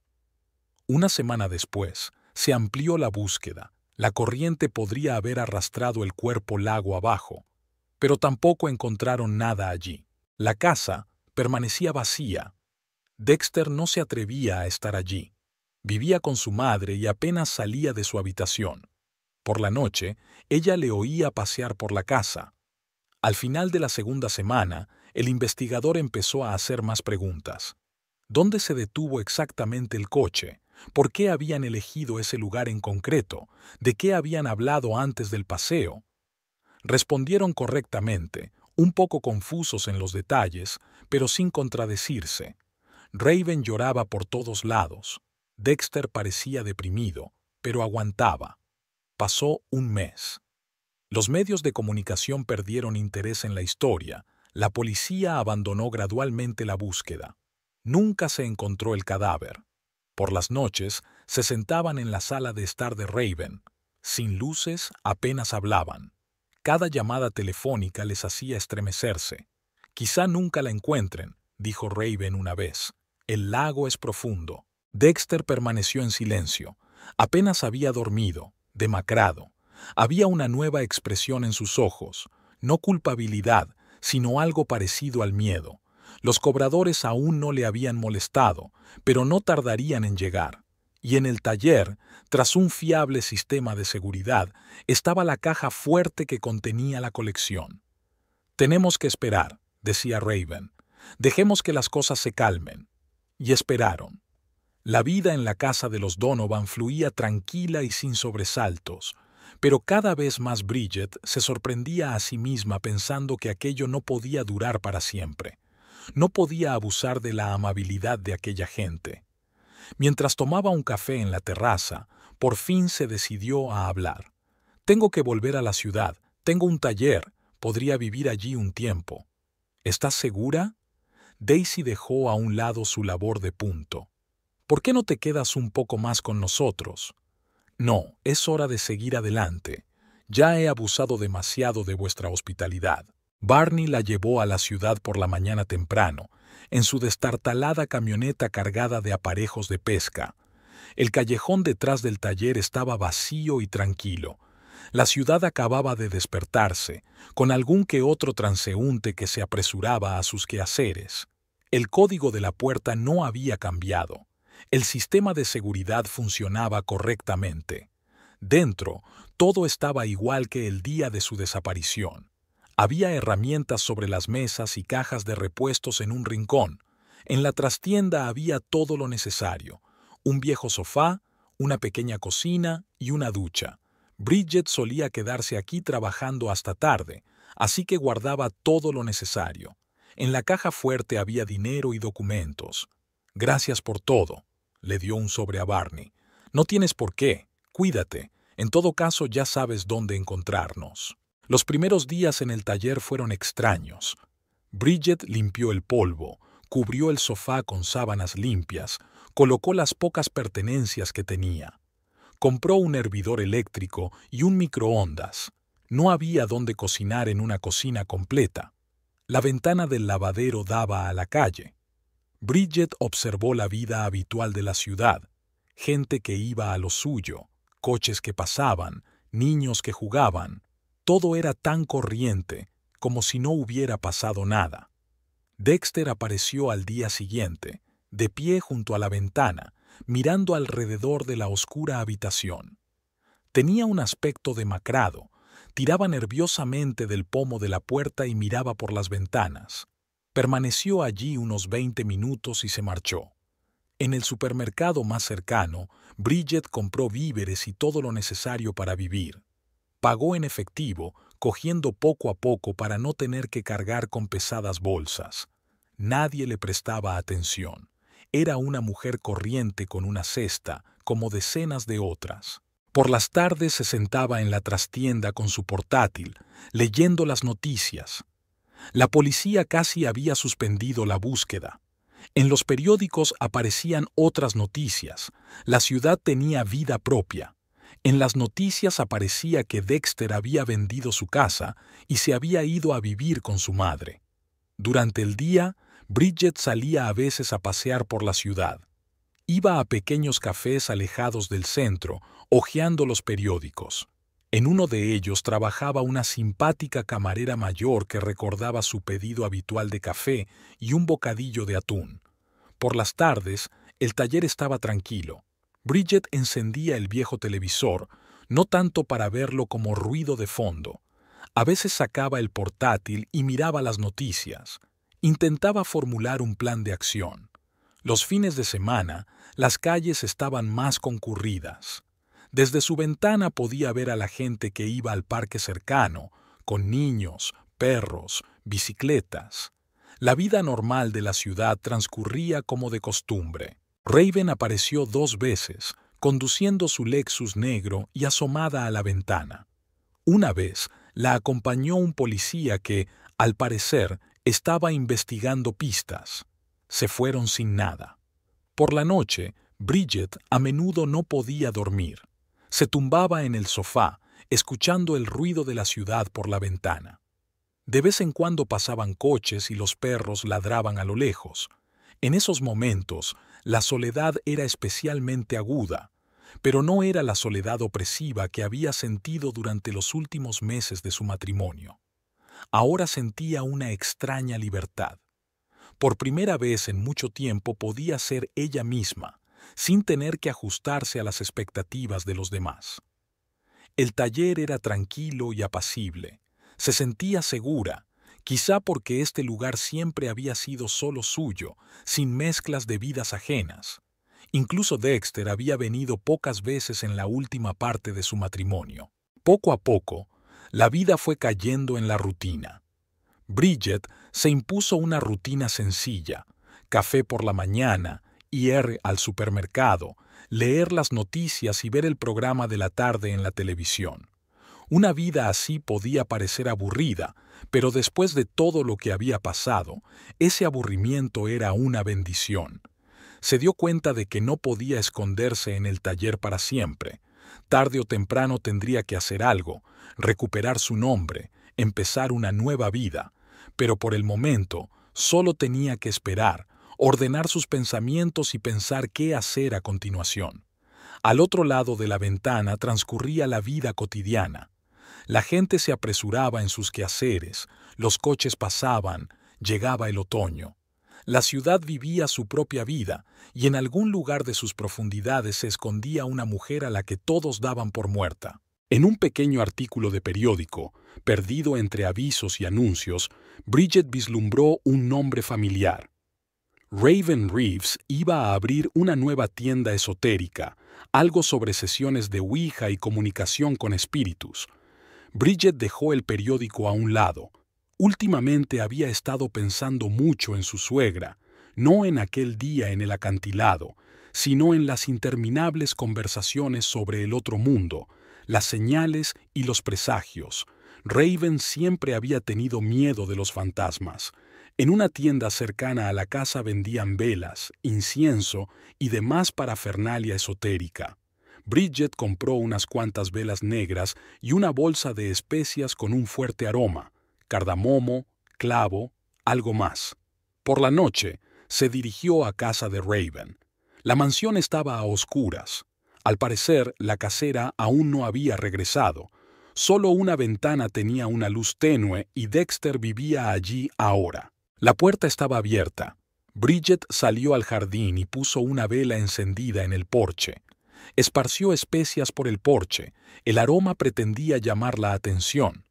Una semana después, se amplió la búsqueda. La corriente podría haber arrastrado el cuerpo lago abajo, pero tampoco encontraron nada allí. La casa permanecía vacía. Dexter no se atrevía a estar allí. Vivía con su madre y apenas salía de su habitación. Por la noche, ella le oía pasear por la casa. Al final de la segunda semana, el investigador empezó a hacer más preguntas. ¿Dónde se detuvo exactamente el coche? ¿Por qué habían elegido ese lugar en concreto? ¿De qué habían hablado antes del paseo? Respondieron correctamente, un poco confusos en los detalles, pero sin contradecirse. Raven lloraba por todos lados. Dexter parecía deprimido, pero aguantaba. Pasó un mes. Los medios de comunicación perdieron interés en la historia. La policía abandonó gradualmente la búsqueda. Nunca se encontró el cadáver. Por las noches se sentaban en la sala de estar de Raven. Sin luces, apenas hablaban. Cada llamada telefónica les hacía estremecerse. «Quizá nunca la encuentren», dijo Raven una vez. «El lago es profundo». Dexter permaneció en silencio. Apenas había dormido, demacrado. Había una nueva expresión en sus ojos. No culpabilidad, sino algo parecido al miedo. Los cobradores aún no le habían molestado, pero no tardarían en llegar. Y en el taller, tras un fiable sistema de seguridad, estaba la caja fuerte que contenía la colección. «Tenemos que esperar», decía Raven. «Dejemos que las cosas se calmen». Y esperaron. La vida en la casa de los Donovan fluía tranquila y sin sobresaltos, pero cada vez más Bridget se sorprendía a sí misma pensando que aquello no podía durar para siempre. No podía abusar de la amabilidad de aquella gente. Mientras tomaba un café en la terraza, por fin se decidió a hablar. «Tengo que volver a la ciudad. Tengo un taller. Podría vivir allí un tiempo». «¿Estás segura?» Daisy dejó a un lado su labor de punto. «¿Por qué no te quedas un poco más con nosotros?» «No, es hora de seguir adelante. Ya he abusado demasiado de vuestra hospitalidad». Barney la llevó a la ciudad por la mañana temprano, en su destartalada camioneta cargada de aparejos de pesca. El callejón detrás del taller estaba vacío y tranquilo. La ciudad acababa de despertarse, con algún que otro transeúnte que se apresuraba a sus quehaceres. El código de la puerta no había cambiado. El sistema de seguridad funcionaba correctamente. Dentro, todo estaba igual que el día de su desaparición. Había herramientas sobre las mesas y cajas de repuestos en un rincón. En la trastienda había todo lo necesario: un viejo sofá, una pequeña cocina y una ducha. Bridget solía quedarse aquí trabajando hasta tarde, así que guardaba todo lo necesario. En la caja fuerte había dinero y documentos. «Gracias por todo», le dio un sobre a Barney. «No tienes por qué. Cuídate. En todo caso, ya sabes dónde encontrarnos». Los primeros días en el taller fueron extraños. Bridget limpió el polvo, cubrió el sofá con sábanas limpias, colocó las pocas pertenencias que tenía. Compró un hervidor eléctrico y un microondas. No había dónde cocinar en una cocina completa. La ventana del lavadero daba a la calle. Bridget observó la vida habitual de la ciudad: gente que iba a lo suyo, coches que pasaban, niños que jugaban. Todo era tan corriente, como si no hubiera pasado nada. Dexter apareció al día siguiente, de pie junto a la ventana, mirando alrededor de la oscura habitación. Tenía un aspecto demacrado, tiraba nerviosamente del pomo de la puerta y miraba por las ventanas. Permaneció allí unos 20 minutos y se marchó. En el supermercado más cercano, Bridget compró víveres y todo lo necesario para vivir. Pagó en efectivo, cogiendo poco a poco para no tener que cargar con pesadas bolsas. Nadie le prestaba atención. Era una mujer corriente con una cesta, como decenas de otras. Por las tardes se sentaba en la trastienda con su portátil, leyendo las noticias. La policía casi había suspendido la búsqueda. En los periódicos aparecían otras noticias. La ciudad tenía vida propia. En las noticias aparecía que Dexter había vendido su casa y se había ido a vivir con su madre. Durante el día, Bridget salía a veces a pasear por la ciudad. Iba a pequeños cafés alejados del centro, hojeando los periódicos. En uno de ellos trabajaba una simpática camarera mayor que recordaba su pedido habitual de café y un bocadillo de atún. Por las tardes, el taller estaba tranquilo. Bridget encendía el viejo televisor, no tanto para verlo como ruido de fondo. A veces sacaba el portátil y miraba las noticias. Intentaba formular un plan de acción. Los fines de semana, las calles estaban más concurridas. Desde su ventana podía ver a la gente que iba al parque cercano, con niños, perros, bicicletas. La vida normal de la ciudad transcurría como de costumbre. Raven apareció 2 veces, conduciendo su Lexus negro y asomada a la ventana. Una vez la acompañó un policía que, al parecer, estaba investigando pistas. Se fueron sin nada. Por la noche, Bridget a menudo no podía dormir. Se tumbaba en el sofá, escuchando el ruido de la ciudad por la ventana. De vez en cuando pasaban coches y los perros ladraban a lo lejos. En esos momentos, la soledad era especialmente aguda, pero no era la soledad opresiva que había sentido durante los últimos meses de su matrimonio. Ahora sentía una extraña libertad. Por primera vez en mucho tiempo podía ser ella misma, sin tener que ajustarse a las expectativas de los demás. El taller era tranquilo y apacible. Se sentía segura, quizá porque este lugar siempre había sido solo suyo, sin mezclas de vidas ajenas. Incluso Dexter había venido pocas veces en la última parte de su matrimonio. Poco a poco, la vida fue cayendo en la rutina. Bridget se impuso una rutina sencilla: café por la mañana, ir al supermercado, leer las noticias y ver el programa de la tarde en la televisión. Una vida así podía parecer aburrida, pero después de todo lo que había pasado, ese aburrimiento era una bendición. Se dio cuenta de que no podía esconderse en el taller para siempre. Tarde o temprano tendría que hacer algo, recuperar su nombre, empezar una nueva vida. Pero por el momento, solo tenía que esperar, ordenar sus pensamientos y pensar qué hacer a continuación. Al otro lado de la ventana transcurría la vida cotidiana. La gente se apresuraba en sus quehaceres, los coches pasaban, llegaba el otoño. La ciudad vivía su propia vida, y en algún lugar de sus profundidades se escondía una mujer a la que todos daban por muerta. En un pequeño artículo de periódico, perdido entre avisos y anuncios, Bridget vislumbró un nombre familiar. Raven Reeves iba a abrir una nueva tienda esotérica, algo sobre sesiones de Ouija y comunicación con espíritus. Bridget dejó el periódico a un lado. Últimamente había estado pensando mucho en su suegra, no en aquel día en el acantilado, sino en las interminables conversaciones sobre el otro mundo, las señales y los presagios. Raven siempre había tenido miedo de los fantasmas. En una tienda cercana a la casa vendían velas, incienso y demás parafernalia esotérica. Bridget compró unas cuantas velas negras y una bolsa de especias con un fuerte aroma, cardamomo, clavo, algo más. Por la noche, se dirigió a casa de Raven. La mansión estaba a oscuras. Al parecer, la casera aún no había regresado. Solo una ventana tenía una luz tenue y Dexter vivía allí ahora. La puerta estaba abierta. Bridget salió al jardín y puso una vela encendida en el porche. Esparció especias por el porche. El aroma pretendía llamar la atención.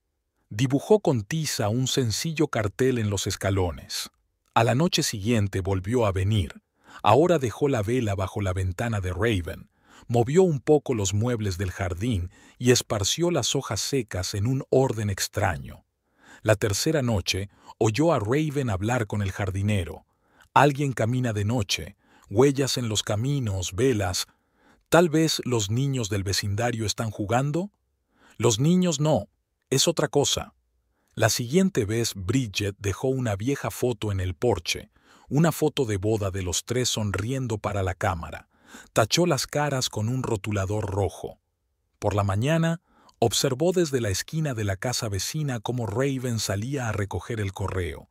Dibujó con tiza un sencillo cartel en los escalones. A la noche siguiente volvió a venir. Ahora dejó la vela bajo la ventana de Raven. Movió un poco los muebles del jardín y esparció las hojas secas en un orden extraño. La tercera noche oyó a Raven hablar con el jardinero. Alguien camina de noche, huellas en los caminos, velas. ¿Tal vez los niños del vecindario están jugando? Los niños no, es otra cosa. La siguiente vez Bridget dejó una vieja foto en el porche, una foto de boda de los tres sonriendo para la cámara. Tachó las caras con un rotulador rojo. Por la mañana, observó desde la esquina de la casa vecina cómo Raven salía a recoger el correo.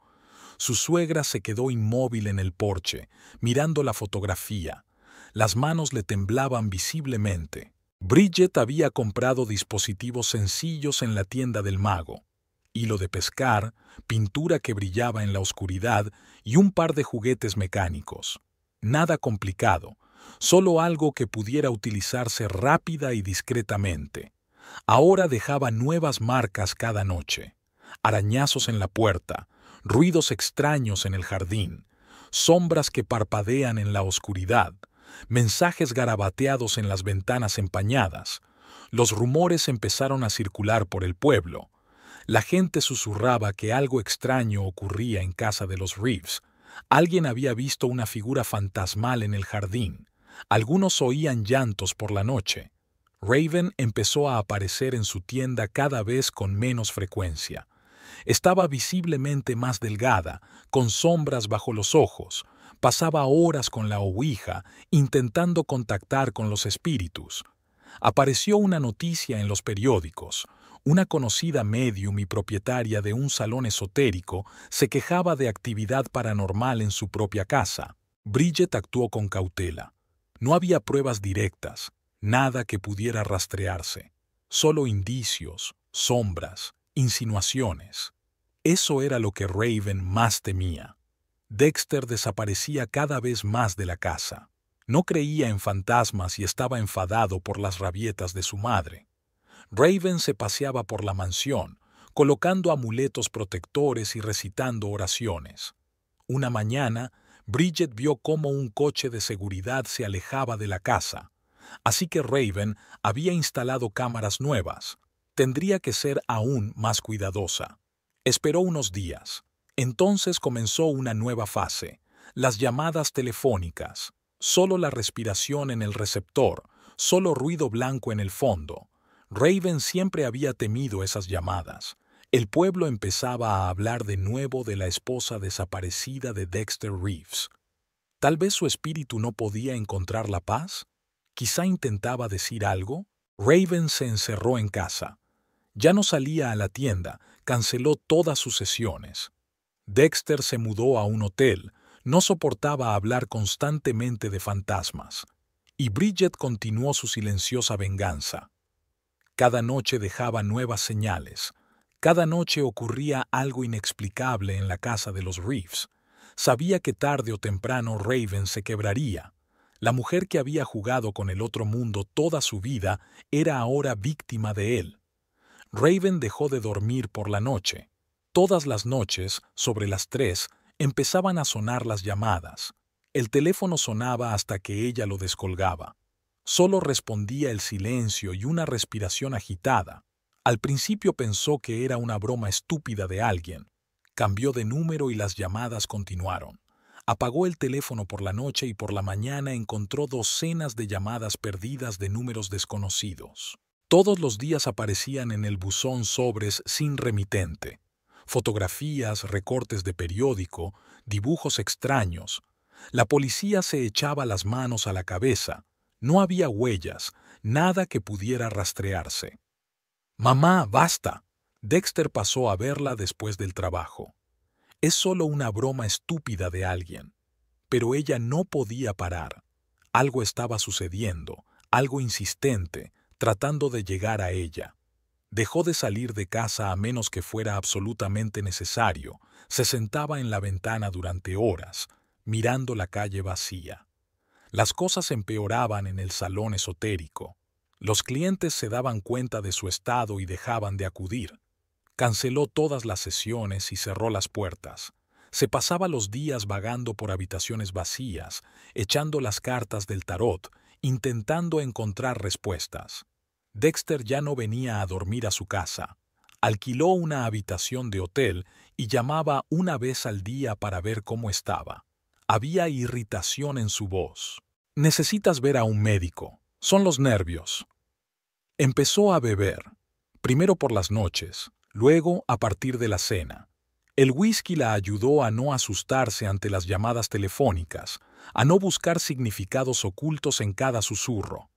Su suegra se quedó inmóvil en el porche, mirando la fotografía. Las manos le temblaban visiblemente. Bridget había comprado dispositivos sencillos en la tienda del mago. Hilo de pescar, pintura que brillaba en la oscuridad y un par de juguetes mecánicos. Nada complicado, solo algo que pudiera utilizarse rápida y discretamente. Ahora dejaba nuevas marcas cada noche. Arañazos en la puerta, ruidos extraños en el jardín, sombras que parpadean en la oscuridad, mensajes garabateados en las ventanas empañadas. Los rumores empezaron a circular por el pueblo. La gente susurraba que algo extraño ocurría en casa de los Reeves. Alguien había visto una figura fantasmal en el jardín. Algunos oían llantos por la noche. Raven empezó a aparecer en su tienda cada vez con menos frecuencia. Estaba visiblemente más delgada, con sombras bajo los ojos. Pasaba horas con la ouija, intentando contactar con los espíritus. Apareció una noticia en los periódicos. Una conocida médium y propietaria de un salón esotérico se quejaba de actividad paranormal en su propia casa. Bridget actuó con cautela. No había pruebas directas, nada que pudiera rastrearse. Solo indicios, sombras, insinuaciones. Eso era lo que Raven más temía. Dexter desaparecía cada vez más de la casa. No creía en fantasmas y estaba enfadado por las rabietas de su madre. Raven se paseaba por la mansión, colocando amuletos protectores y recitando oraciones. Una mañana, Bridget vio cómo un coche de seguridad se alejaba de la casa. Así que Raven había instalado cámaras nuevas. Tendría que ser aún más cuidadosa. Esperó unos días. Entonces comenzó una nueva fase, las llamadas telefónicas. Solo la respiración en el receptor, solo ruido blanco en el fondo. Raven siempre había temido esas llamadas. El pueblo empezaba a hablar de nuevo de la esposa desaparecida de Dexter Reeves. ¿Tal vez su espíritu no podía encontrar la paz? ¿Quizá intentaba decir algo? Raven se encerró en casa. Ya no salía a la tienda, canceló todas sus sesiones. Dexter se mudó a un hotel, no soportaba hablar constantemente de fantasmas. Y Bridget continuó su silenciosa venganza. Cada noche dejaba nuevas señales. Cada noche ocurría algo inexplicable en la casa de los Reeves. Sabía que tarde o temprano Raven se quebraría. La mujer que había jugado con el otro mundo toda su vida era ahora víctima de él. Raven dejó de dormir por la noche. Todas las noches, sobre las 3, empezaban a sonar las llamadas. El teléfono sonaba hasta que ella lo descolgaba. Solo respondía el silencio y una respiración agitada. Al principio pensó que era una broma estúpida de alguien. Cambió de número y las llamadas continuaron. Apagó el teléfono por la noche y por la mañana encontró docenas de llamadas perdidas de números desconocidos. Todos los días aparecían en el buzón sobres sin remitente. Fotografías, recortes de periódico, dibujos extraños. La policía se echaba las manos a la cabeza. No había huellas, nada que pudiera rastrearse. «Mamá, basta». Dexter pasó a verla después del trabajo. Es solo una broma estúpida de alguien. Pero ella no podía parar. Algo estaba sucediendo, algo insistente, tratando de llegar a ella. Dejó de salir de casa a menos que fuera absolutamente necesario. Se sentaba en la ventana durante horas, mirando la calle vacía. Las cosas empeoraban en el salón esotérico. Los clientes se daban cuenta de su estado y dejaban de acudir. Canceló todas las sesiones y cerró las puertas. Se pasaba los días vagando por habitaciones vacías, echando las cartas del tarot, intentando encontrar respuestas. Dexter ya no venía a dormir a su casa. Alquiló una habitación de hotel y llamaba una vez al día para ver cómo estaba. Había irritación en su voz. «Necesitas ver a un médico. Son los nervios». Empezó a beber, primero por las noches, luego a partir de la cena. El whisky la ayudó a no asustarse ante las llamadas telefónicas, a no buscar significados ocultos en cada susurro.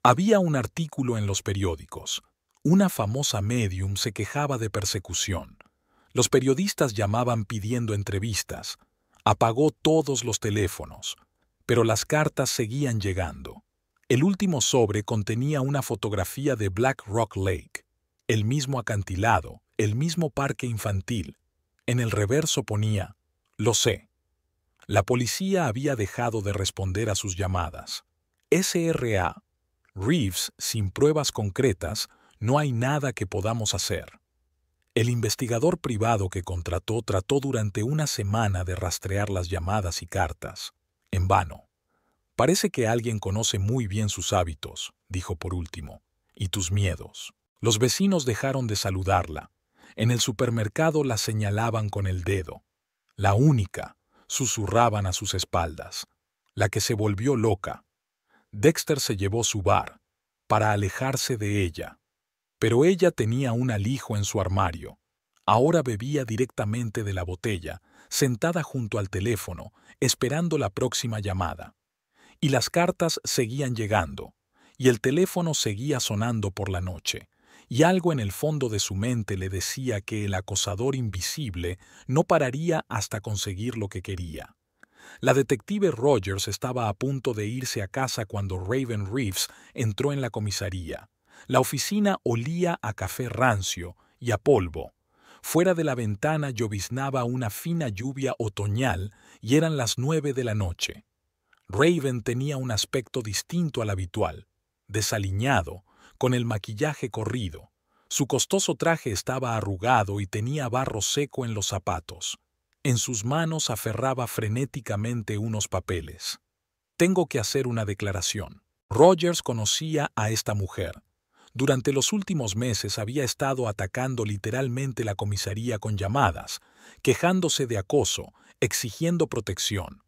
Había un artículo en los periódicos. Una famosa médium se quejaba de persecución. Los periodistas llamaban pidiendo entrevistas. Apagó todos los teléfonos, pero las cartas seguían llegando. El último sobre contenía una fotografía de Black Rock Lake, el mismo acantilado, el mismo parque infantil. En el reverso ponía, «Lo sé». La policía había dejado de responder a sus llamadas. SRA. Reeves, sin pruebas concretas, no hay nada que podamos hacer. El investigador privado que contrató trató durante una semana de rastrear las llamadas y cartas. En vano. «Parece que alguien conoce muy bien sus hábitos», dijo por último, «y tus miedos». Los vecinos dejaron de saludarla. En el supermercado la señalaban con el dedo. «La única», susurraban a sus espaldas. «La que se volvió loca». Dexter se llevó su bar, para alejarse de ella. Pero ella tenía un alijo en su armario. Ahora bebía directamente de la botella, sentada junto al teléfono, esperando la próxima llamada. Y las cartas seguían llegando, y el teléfono seguía sonando por la noche, y algo en el fondo de su mente le decía que el acosador invisible no pararía hasta conseguir lo que quería. La detective Rogers estaba a punto de irse a casa cuando Raven Reeves entró en la comisaría. La oficina olía a café rancio y a polvo. Fuera de la ventana lloviznaba una fina lluvia otoñal y eran las 9 de la noche. Raven tenía un aspecto distinto al habitual, desaliñado, con el maquillaje corrido. Su costoso traje estaba arrugado y tenía barro seco en los zapatos. En sus manos aferraba frenéticamente unos papeles. «Tengo que hacer una declaración». Rogers conocía a esta mujer. Durante los últimos meses había estado atacando literalmente la comisaría con llamadas, quejándose de acoso, exigiendo protección.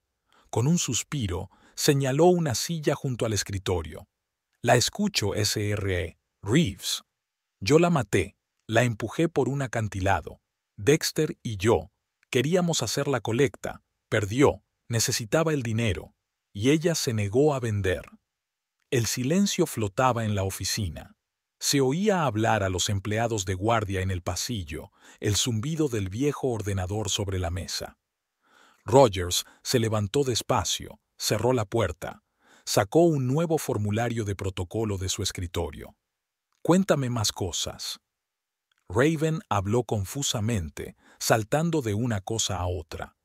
Con un suspiro, señaló una silla junto al escritorio. «La escucho, SRE. Reeves. Yo la maté, la empujé por un acantilado. Dexter y yo. Queríamos hacer la colecta. Perdió, necesitaba el dinero. Y ella se negó a vender». El silencio flotaba en la oficina. Se oía hablar a los empleados de guardia en el pasillo, el zumbido del viejo ordenador sobre la mesa. Rogers se levantó despacio, cerró la puerta, sacó un nuevo formulario de protocolo de su escritorio. «Cuéntame más cosas». Raven habló confusamente, saltando de una cosa a otra,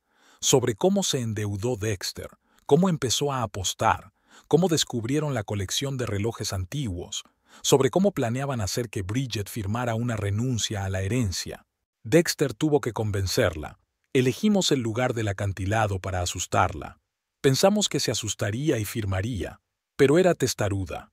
sobre cómo se endeudó Dexter, cómo empezó a apostar, cómo descubrieron la colección de relojes antiguos, sobre cómo planeaban hacer que Bridget firmara una renuncia a la herencia. Dexter tuvo que convencerla. Elegimos el lugar del acantilado para asustarla. Pensamos que se asustaría y firmaría, pero era testaruda.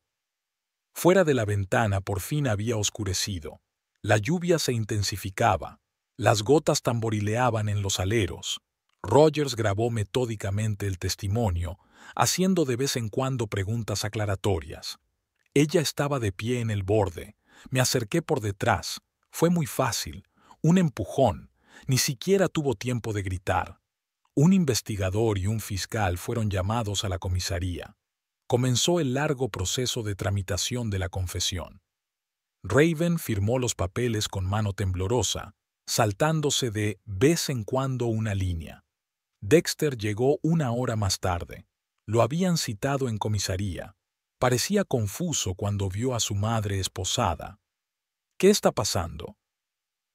Fuera de la ventana por fin había oscurecido. La lluvia se intensificaba. Las gotas tamborileaban en los aleros. Rogers grabó metódicamente el testimonio, haciendo de vez en cuando preguntas aclaratorias. Ella estaba de pie en el borde. Me acerqué por detrás. Fue muy fácil. Un empujón. Ni siquiera tuvo tiempo de gritar. Un investigador y un fiscal fueron llamados a la comisaría. Comenzó el largo proceso de tramitación de la confesión. Raven firmó los papeles con mano temblorosa, saltándose de vez en cuando una línea. Dexter llegó 1 hora más tarde. Lo habían citado en comisaría. Parecía confuso cuando vio a su madre esposada. ¿Qué está pasando?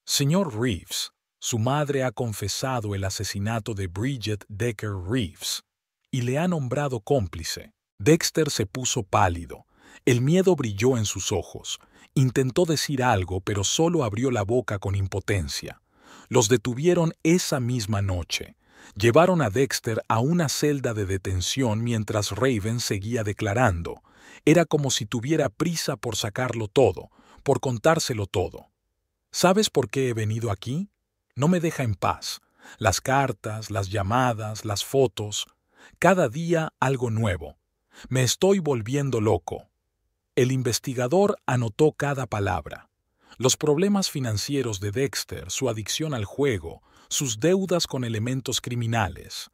Señor Reeves, su madre ha confesado el asesinato de Bridget Decker Reeves y le ha nombrado cómplice. Dexter se puso pálido. El miedo brilló en sus ojos. Intentó decir algo, pero solo abrió la boca con impotencia. Los detuvieron esa misma noche. Llevaron a Dexter a una celda de detención mientras Raven seguía declarando. Era como si tuviera prisa por sacarlo todo, por contárselo todo. ¿Sabes por qué he venido aquí? No me deja en paz. Las cartas, las llamadas, las fotos. Cada día algo nuevo. Me estoy volviendo loco. El investigador anotó cada palabra. Los problemas financieros de Dexter, su adicción al juego, sus deudas con elementos criminales,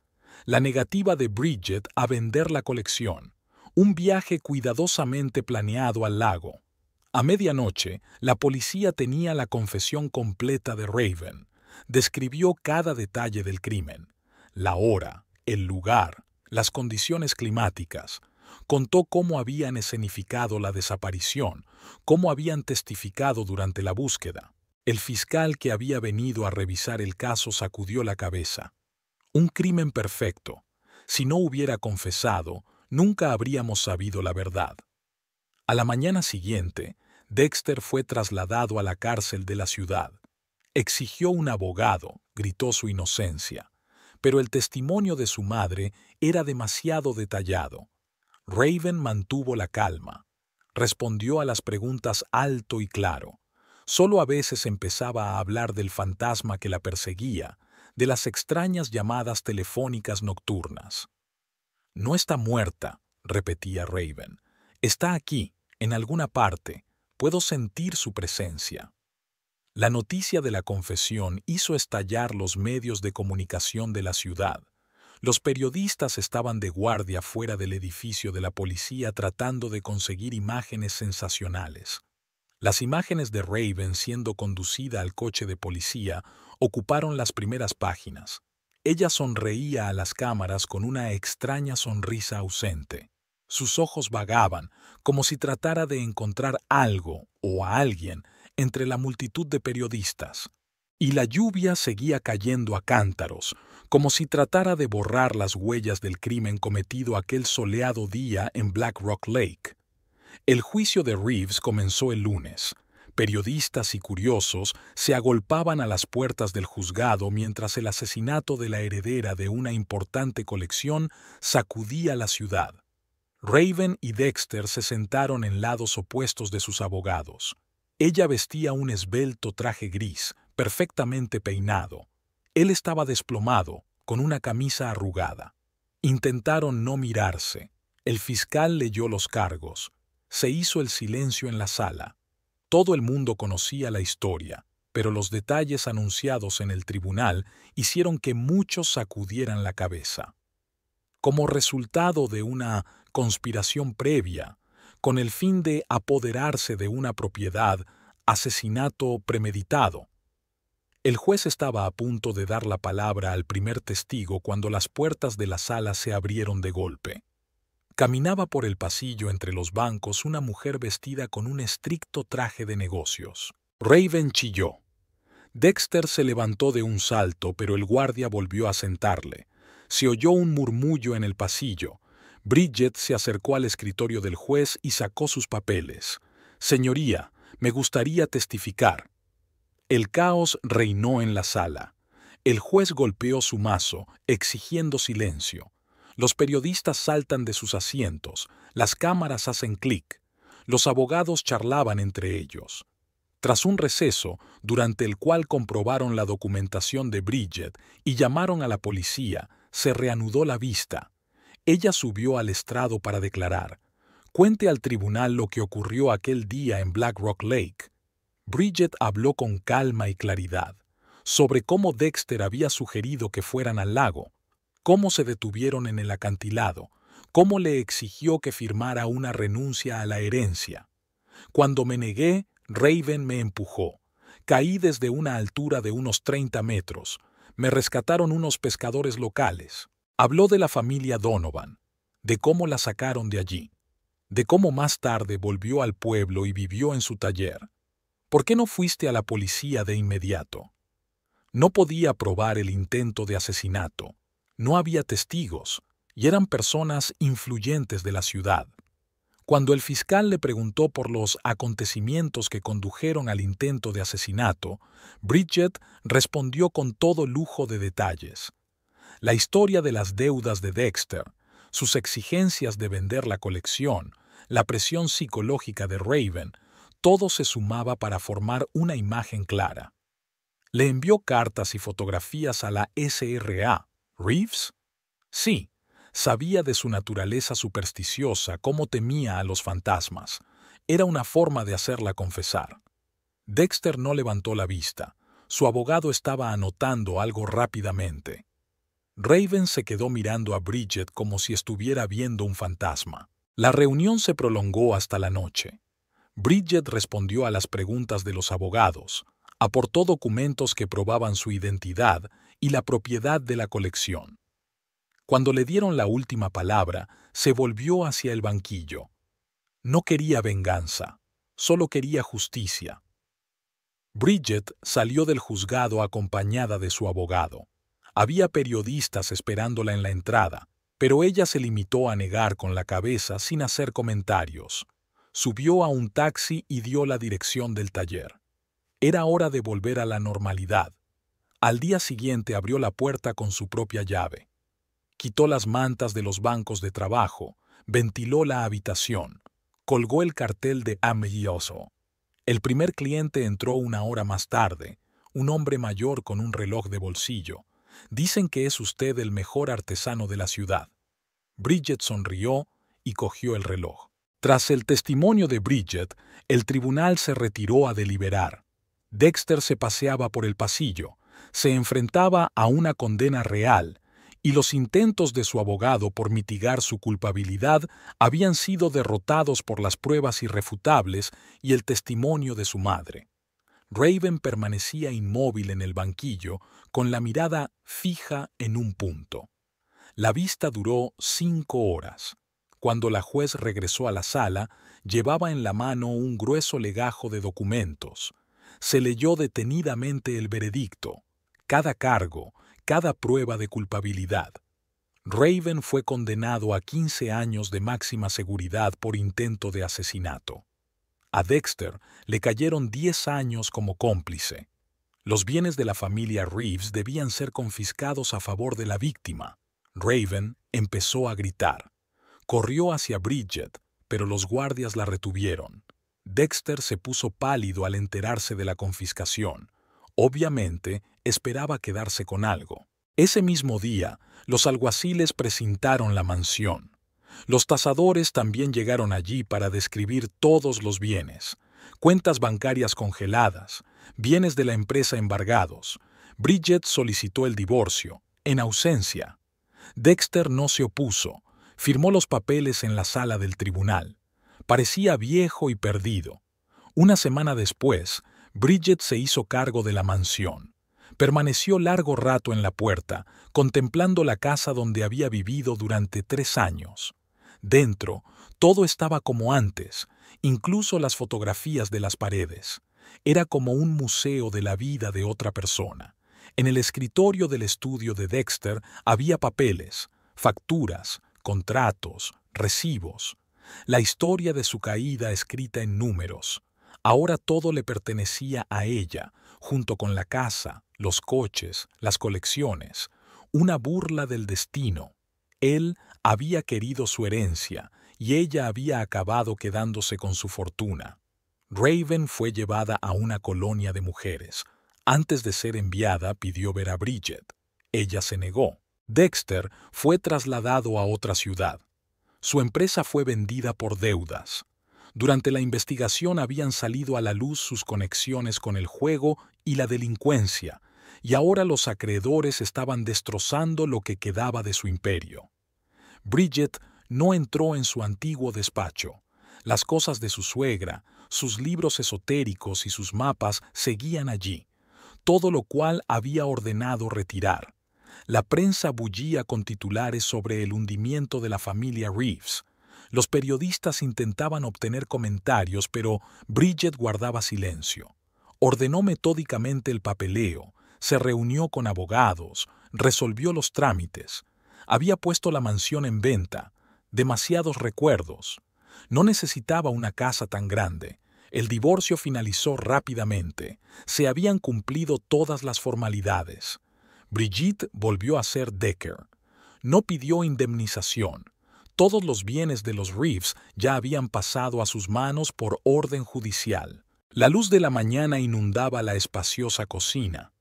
la negativa de Bridget a vender la colección, un viaje cuidadosamente planeado al lago. A medianoche, la policía tenía la confesión completa de Raven. Describió cada detalle del crimen, la hora, el lugar, las condiciones climáticas. Contó cómo habían escenificado la desaparición, cómo habían testificado durante la búsqueda. El fiscal que había venido a revisar el caso sacudió la cabeza. Un crimen perfecto. Si no hubiera confesado, nunca habríamos sabido la verdad. A la mañana siguiente, Dexter fue trasladado a la cárcel de la ciudad. Exigió un abogado, gritó su inocencia, pero el testimonio de su madre era demasiado detallado. Raven mantuvo la calma. Respondió a las preguntas alto y claro. Solo a veces empezaba a hablar del fantasma que la perseguía, de las extrañas llamadas telefónicas nocturnas. «No está muerta», repetía Raven. «Está aquí, en alguna parte. Puedo sentir su presencia». La noticia de la confesión hizo estallar los medios de comunicación de la ciudad. Los periodistas estaban de guardia fuera del edificio de la policía tratando de conseguir imágenes sensacionales. Las imágenes de Raven siendo conducida al coche de policía ocuparon las primeras páginas. Ella sonreía a las cámaras con una extraña sonrisa ausente. Sus ojos vagaban, como si tratara de encontrar algo o a alguien entre la multitud de periodistas. Y la lluvia seguía cayendo a cántaros, como si tratara de borrar las huellas del crimen cometido aquel soleado día en Black Rock Lake. El juicio de Reeves comenzó el lunes. Periodistas y curiosos se agolpaban a las puertas del juzgado mientras el asesinato de la heredera de una importante colección sacudía la ciudad. Raven y Dexter se sentaron en lados opuestos de sus abogados. Ella vestía un esbelto traje gris, perfectamente peinado. Él estaba desplomado, con una camisa arrugada. Intentaron no mirarse. El fiscal leyó los cargos. Se hizo el silencio en la sala. Todo el mundo conocía la historia, pero los detalles anunciados en el tribunal hicieron que muchos sacudieran la cabeza. Como resultado de una conspiración previa, con el fin de apoderarse de una propiedad, asesinato premeditado. El juez estaba a punto de dar la palabra al primer testigo cuando las puertas de la sala se abrieron de golpe. Caminaba por el pasillo entre los bancos una mujer vestida con un estricto traje de negocios. Raven chilló. Dexter se levantó de un salto, pero el guardia volvió a sentarle. Se oyó un murmullo en el pasillo. Bridget se acercó al escritorio del juez y sacó sus papeles. «Señoría, me gustaría testificar». El caos reinó en la sala. El juez golpeó su mazo, exigiendo silencio. Los periodistas saltan de sus asientos, las cámaras hacen clic. Los abogados charlaban entre ellos. Tras un receso, durante el cual comprobaron la documentación de Bridget y llamaron a la policía, se reanudó la vista. Ella subió al estrado para declarar. «Cuente al tribunal lo que ocurrió aquel día en Black Rock Lake». Bridget habló con calma y claridad sobre cómo Dexter había sugerido que fueran al lago, cómo se detuvieron en el acantilado, cómo le exigió que firmara una renuncia a la herencia. «Cuando me negué, Raven me empujó. Caí desde una altura de unos 30 metros. Me rescataron unos pescadores locales». Habló de la familia Donovan, de cómo la sacaron de allí, de cómo más tarde volvió al pueblo y vivió en su taller. «¿Por qué no fuiste a la policía de inmediato?» No podía probar el intento de asesinato. No había testigos, y eran personas influyentes de la ciudad. Cuando el fiscal le preguntó por los acontecimientos que condujeron al intento de asesinato, Bridget respondió con todo lujo de detalles. La historia de las deudas de Dexter, sus exigencias de vender la colección, la presión psicológica de Raven, todo se sumaba para formar una imagen clara. ¿Le envió cartas y fotografías a la SRA, Reeves? Sí, sabía de su naturaleza supersticiosa, cómo temía a los fantasmas. Era una forma de hacerla confesar. Dexter no levantó la vista. Su abogado estaba anotando algo rápidamente. Raven se quedó mirando a Bridget como si estuviera viendo un fantasma. La reunión se prolongó hasta la noche. Bridget respondió a las preguntas de los abogados, aportó documentos que probaban su identidad y la propiedad de la colección. Cuando le dieron la última palabra, se volvió hacia el banquillo. No quería venganza, solo quería justicia. Bridget salió del juzgado acompañada de su abogado. Había periodistas esperándola en la entrada, pero ella se limitó a negar con la cabeza sin hacer comentarios. Subió a un taxi y dio la dirección del taller. Era hora de volver a la normalidad. Al día siguiente abrió la puerta con su propia llave. Quitó las mantas de los bancos de trabajo, ventiló la habitación, colgó el cartel de Amioso. El primer cliente entró una hora más tarde, un hombre mayor con un reloj de bolsillo. «Dicen que es usted el mejor artesano de la ciudad». Bridget sonrió y cogió el reloj. Tras el testimonio de Bridget, el tribunal se retiró a deliberar. Dexter se paseaba por el pasillo, se enfrentaba a una condena real, y los intentos de su abogado por mitigar su culpabilidad habían sido derrotados por las pruebas irrefutables y el testimonio de su madre. Raven permanecía inmóvil en el banquillo, con la mirada fija en un punto. La vista duró 5 horas. Cuando la juez regresó a la sala, llevaba en la mano un grueso legajo de documentos. Se leyó detenidamente el veredicto, cada cargo, cada prueba de culpabilidad. Raven fue condenado a 15 años de máxima seguridad por intento de asesinato. A Dexter le cayeron 10 años como cómplice. Los bienes de la familia Reeves debían ser confiscados a favor de la víctima. Raven empezó a gritar. Corrió hacia Bridget, pero los guardias la retuvieron. Dexter se puso pálido al enterarse de la confiscación. Obviamente, esperaba quedarse con algo. Ese mismo día, los alguaciles precintaron la mansión. Los tasadores también llegaron allí para describir todos los bienes. Cuentas bancarias congeladas, bienes de la empresa embargados. Bridget solicitó el divorcio, en ausencia. Dexter no se opuso. Firmó los papeles en la sala del tribunal. Parecía viejo y perdido. Una semana después, Bridget se hizo cargo de la mansión. Permaneció largo rato en la puerta, contemplando la casa donde había vivido durante 3 años. Dentro, todo estaba como antes, incluso las fotografías de las paredes. Era como un museo de la vida de otra persona. En el escritorio del estudio de Dexter había papeles, facturas, contratos, recibos. La historia de su caída escrita en números. Ahora todo le pertenecía a ella, junto con la casa, los coches, las colecciones. Una burla del destino. Él había querido su herencia y ella había acabado quedándose con su fortuna. Raven fue llevada a una colonia de mujeres. Antes de ser enviada, pidió ver a Bridget. Ella se negó. Dexter fue trasladado a otra ciudad. Su empresa fue vendida por deudas. Durante la investigación habían salido a la luz sus conexiones con el juego y la delincuencia, y ahora los acreedores estaban destrozando lo que quedaba de su imperio. Bridget no entró en su antiguo despacho. Las cosas de su suegra, sus libros esotéricos y sus mapas seguían allí, todo lo cual había ordenado retirar. La prensa bullía con titulares sobre el hundimiento de la familia Reeves. Los periodistas intentaban obtener comentarios, pero Bridget guardaba silencio. Ordenó metódicamente el papeleo, se reunió con abogados, resolvió los trámites. Había puesto la mansión en venta, demasiados recuerdos. No necesitaba una casa tan grande. El divorcio finalizó rápidamente. Se habían cumplido todas las formalidades. Brigitte volvió a ser Decker. No pidió indemnización. Todos los bienes de los Reeves ya habían pasado a sus manos por orden judicial. La luz de la mañana inundaba la espaciosa cocina.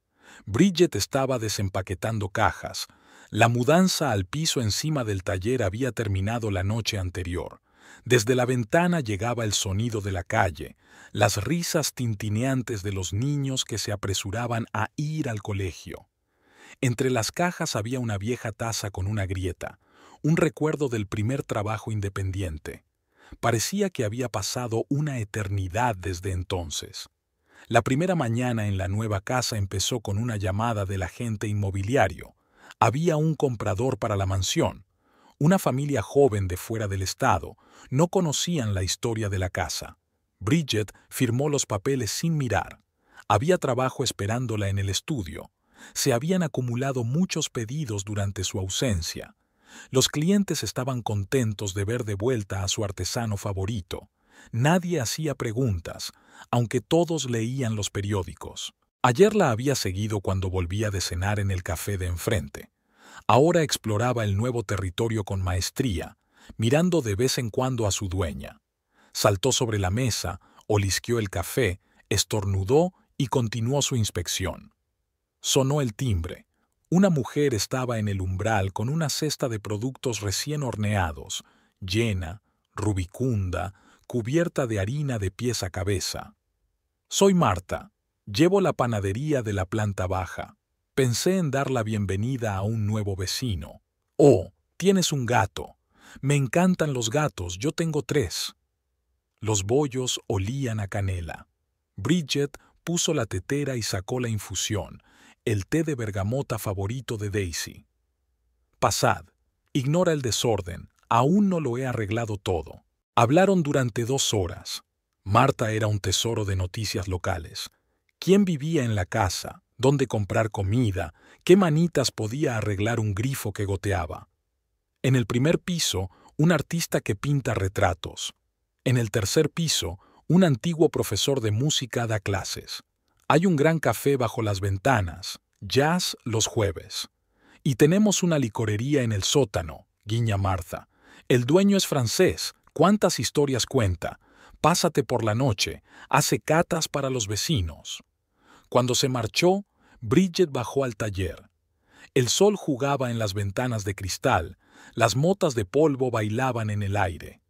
Bridget estaba desempaquetando cajas. La mudanza al piso encima del taller había terminado la noche anterior. Desde la ventana llegaba el sonido de la calle, las risas tintineantes de los niños que se apresuraban a ir al colegio. Entre las cajas había una vieja taza con una grieta, un recuerdo del primer trabajo independiente. Parecía que había pasado una eternidad desde entonces. La primera mañana en la nueva casa empezó con una llamada del agente inmobiliario. Había un comprador para la mansión. Una familia joven de fuera del estado. No conocían la historia de la casa. Bridget firmó los papeles sin mirar. Había trabajo esperándola en el estudio. Se habían acumulado muchos pedidos durante su ausencia. Los clientes estaban contentos de ver de vuelta a su artesano favorito. Nadie hacía preguntas, aunque todos leían los periódicos. Ayer la había seguido cuando volvía de cenar en el café de enfrente. Ahora exploraba el nuevo territorio con maestría, mirando de vez en cuando a su dueña. Saltó sobre la mesa, olisqueó el café, estornudó y continuó su inspección. Sonó el timbre. Una mujer estaba en el umbral con una cesta de productos recién horneados, llena, rubicunda, cubierta de harina de pies a cabeza. «Soy Marta. Llevo la panadería de la planta baja. Pensé en dar la bienvenida a un nuevo vecino. Oh, tienes un gato. Me encantan los gatos, yo tengo 3». Los bollos olían a canela. Bridget puso la tetera y sacó la infusión, el té de bergamota favorito de Daisy. «Pasad. Ignora el desorden. Aún no lo he arreglado todo». Hablaron durante 2 horas. Marta era un tesoro de noticias locales. ¿Quién vivía en la casa? ¿Dónde comprar comida? ¿Qué manitas podía arreglar un grifo que goteaba? En el primer piso, un artista que pinta retratos. En el tercer piso, un antiguo profesor de música da clases. Hay un gran café bajo las ventanas, jazz los jueves. Y tenemos una licorería en el sótano, guiña Marta. El dueño es francés, ¿cuántas historias cuenta? Pásate por la noche, hace catas para los vecinos. Cuando se marchó, Bridget bajó al taller. El sol jugaba en las ventanas de cristal, las motas de polvo bailaban en el aire.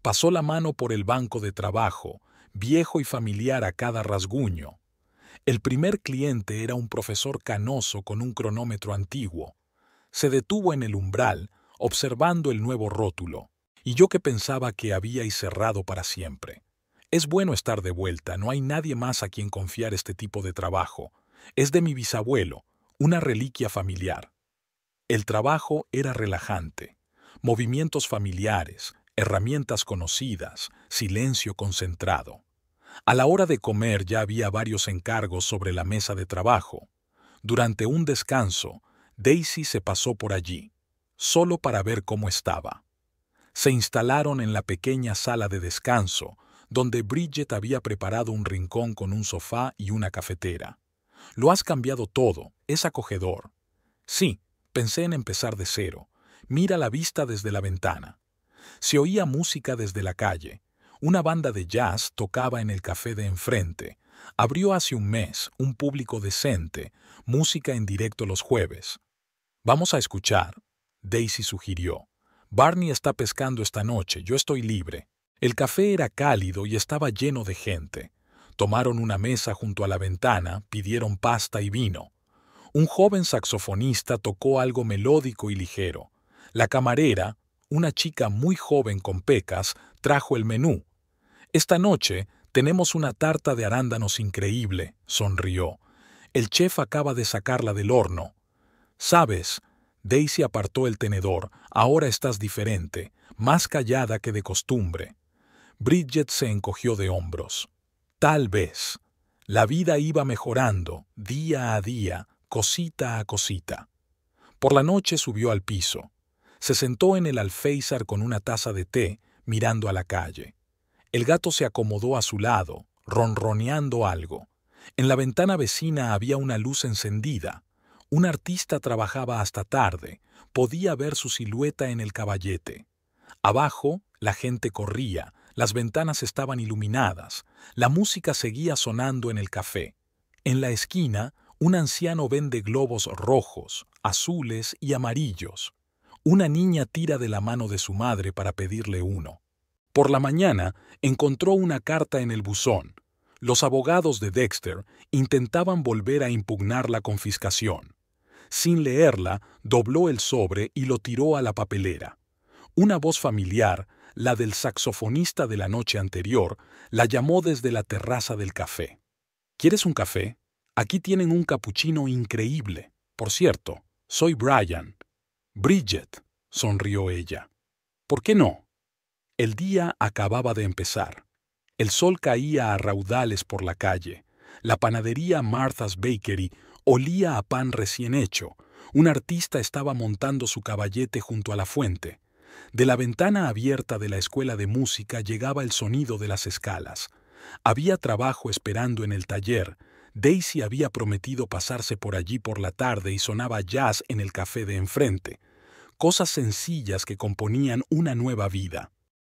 Pasó la mano por el banco de trabajo, viejo y familiar a cada rasguño. El primer cliente era un profesor canoso con un cronómetro antiguo. Se detuvo en el umbral, observando el nuevo rótulo. Y yo que pensaba que habíais cerrado para siempre. Es bueno estar de vuelta, no hay nadie más a quien confiar este tipo de trabajo. Es de mi bisabuelo, una reliquia familiar. El trabajo era relajante. Movimientos familiares, herramientas conocidas, silencio concentrado. A la hora de comer ya había varios encargos sobre la mesa de trabajo. Durante un descanso, Daisy se pasó por allí. solo para ver cómo estaba. Se instalaron en la pequeña sala de descanso, donde Bridget había preparado un rincón con un sofá y una cafetera. Lo has cambiado todo, es acogedor. Sí, pensé en empezar de cero. Mira la vista desde la ventana. Se oía música desde la calle. Una banda de jazz tocaba en el café de enfrente. Abrió hace un mes, un público decente, música en directo los jueves. Vamos a escuchar, Daisy sugirió. Barney está pescando esta noche, yo estoy libre. El café era cálido y estaba lleno de gente. Tomaron una mesa junto a la ventana, pidieron pasta y vino. Un joven saxofonista tocó algo melódico y ligero. La camarera, una chica muy joven con pecas, trajo el menú. Esta noche tenemos una tarta de arándanos increíble, sonrió. El chef acaba de sacarla del horno. ¿Sabes? Daisy apartó el tenedor. Ahora estás diferente, más callada que de costumbre. Bridget se encogió de hombros. Tal vez. La vida iba mejorando, día a día, cosita a cosita. Por la noche subió al piso. Se sentó en el alféizar con una taza de té, mirando a la calle. El gato se acomodó a su lado, ronroneando algo. En la ventana vecina había una luz encendida. Un artista trabajaba hasta tarde. Podía ver su silueta en el caballete. Abajo, la gente corría. Las ventanas estaban iluminadas. La música seguía sonando en el café. En la esquina, un anciano vende globos rojos, azules y amarillos. Una niña tira de la mano de su madre para pedirle uno. Por la mañana, encontró una carta en el buzón. Los abogados de Dexter intentaban volver a impugnar la confiscación. Sin leerla, dobló el sobre y lo tiró a la papelera. Una voz familiar, la del saxofonista de la noche anterior, la llamó desde la terraza del café. ¿Quieres un café? Aquí tienen un capuchino increíble. Por cierto, soy Brian. Bridget, sonrió ella. ¿Por qué no? El día acababa de empezar. El sol caía a raudales por la calle. La panadería Martha's Bakery olía a pan recién hecho. Un artista estaba montando su caballete junto a la fuente. De la ventana abierta de la escuela de música llegaba el sonido de las escalas. Había trabajo esperando en el taller. Daisy había prometido pasarse por allí por la tarde y sonaba jazz en el café de enfrente. Cosas sencillas que componían una nueva vida.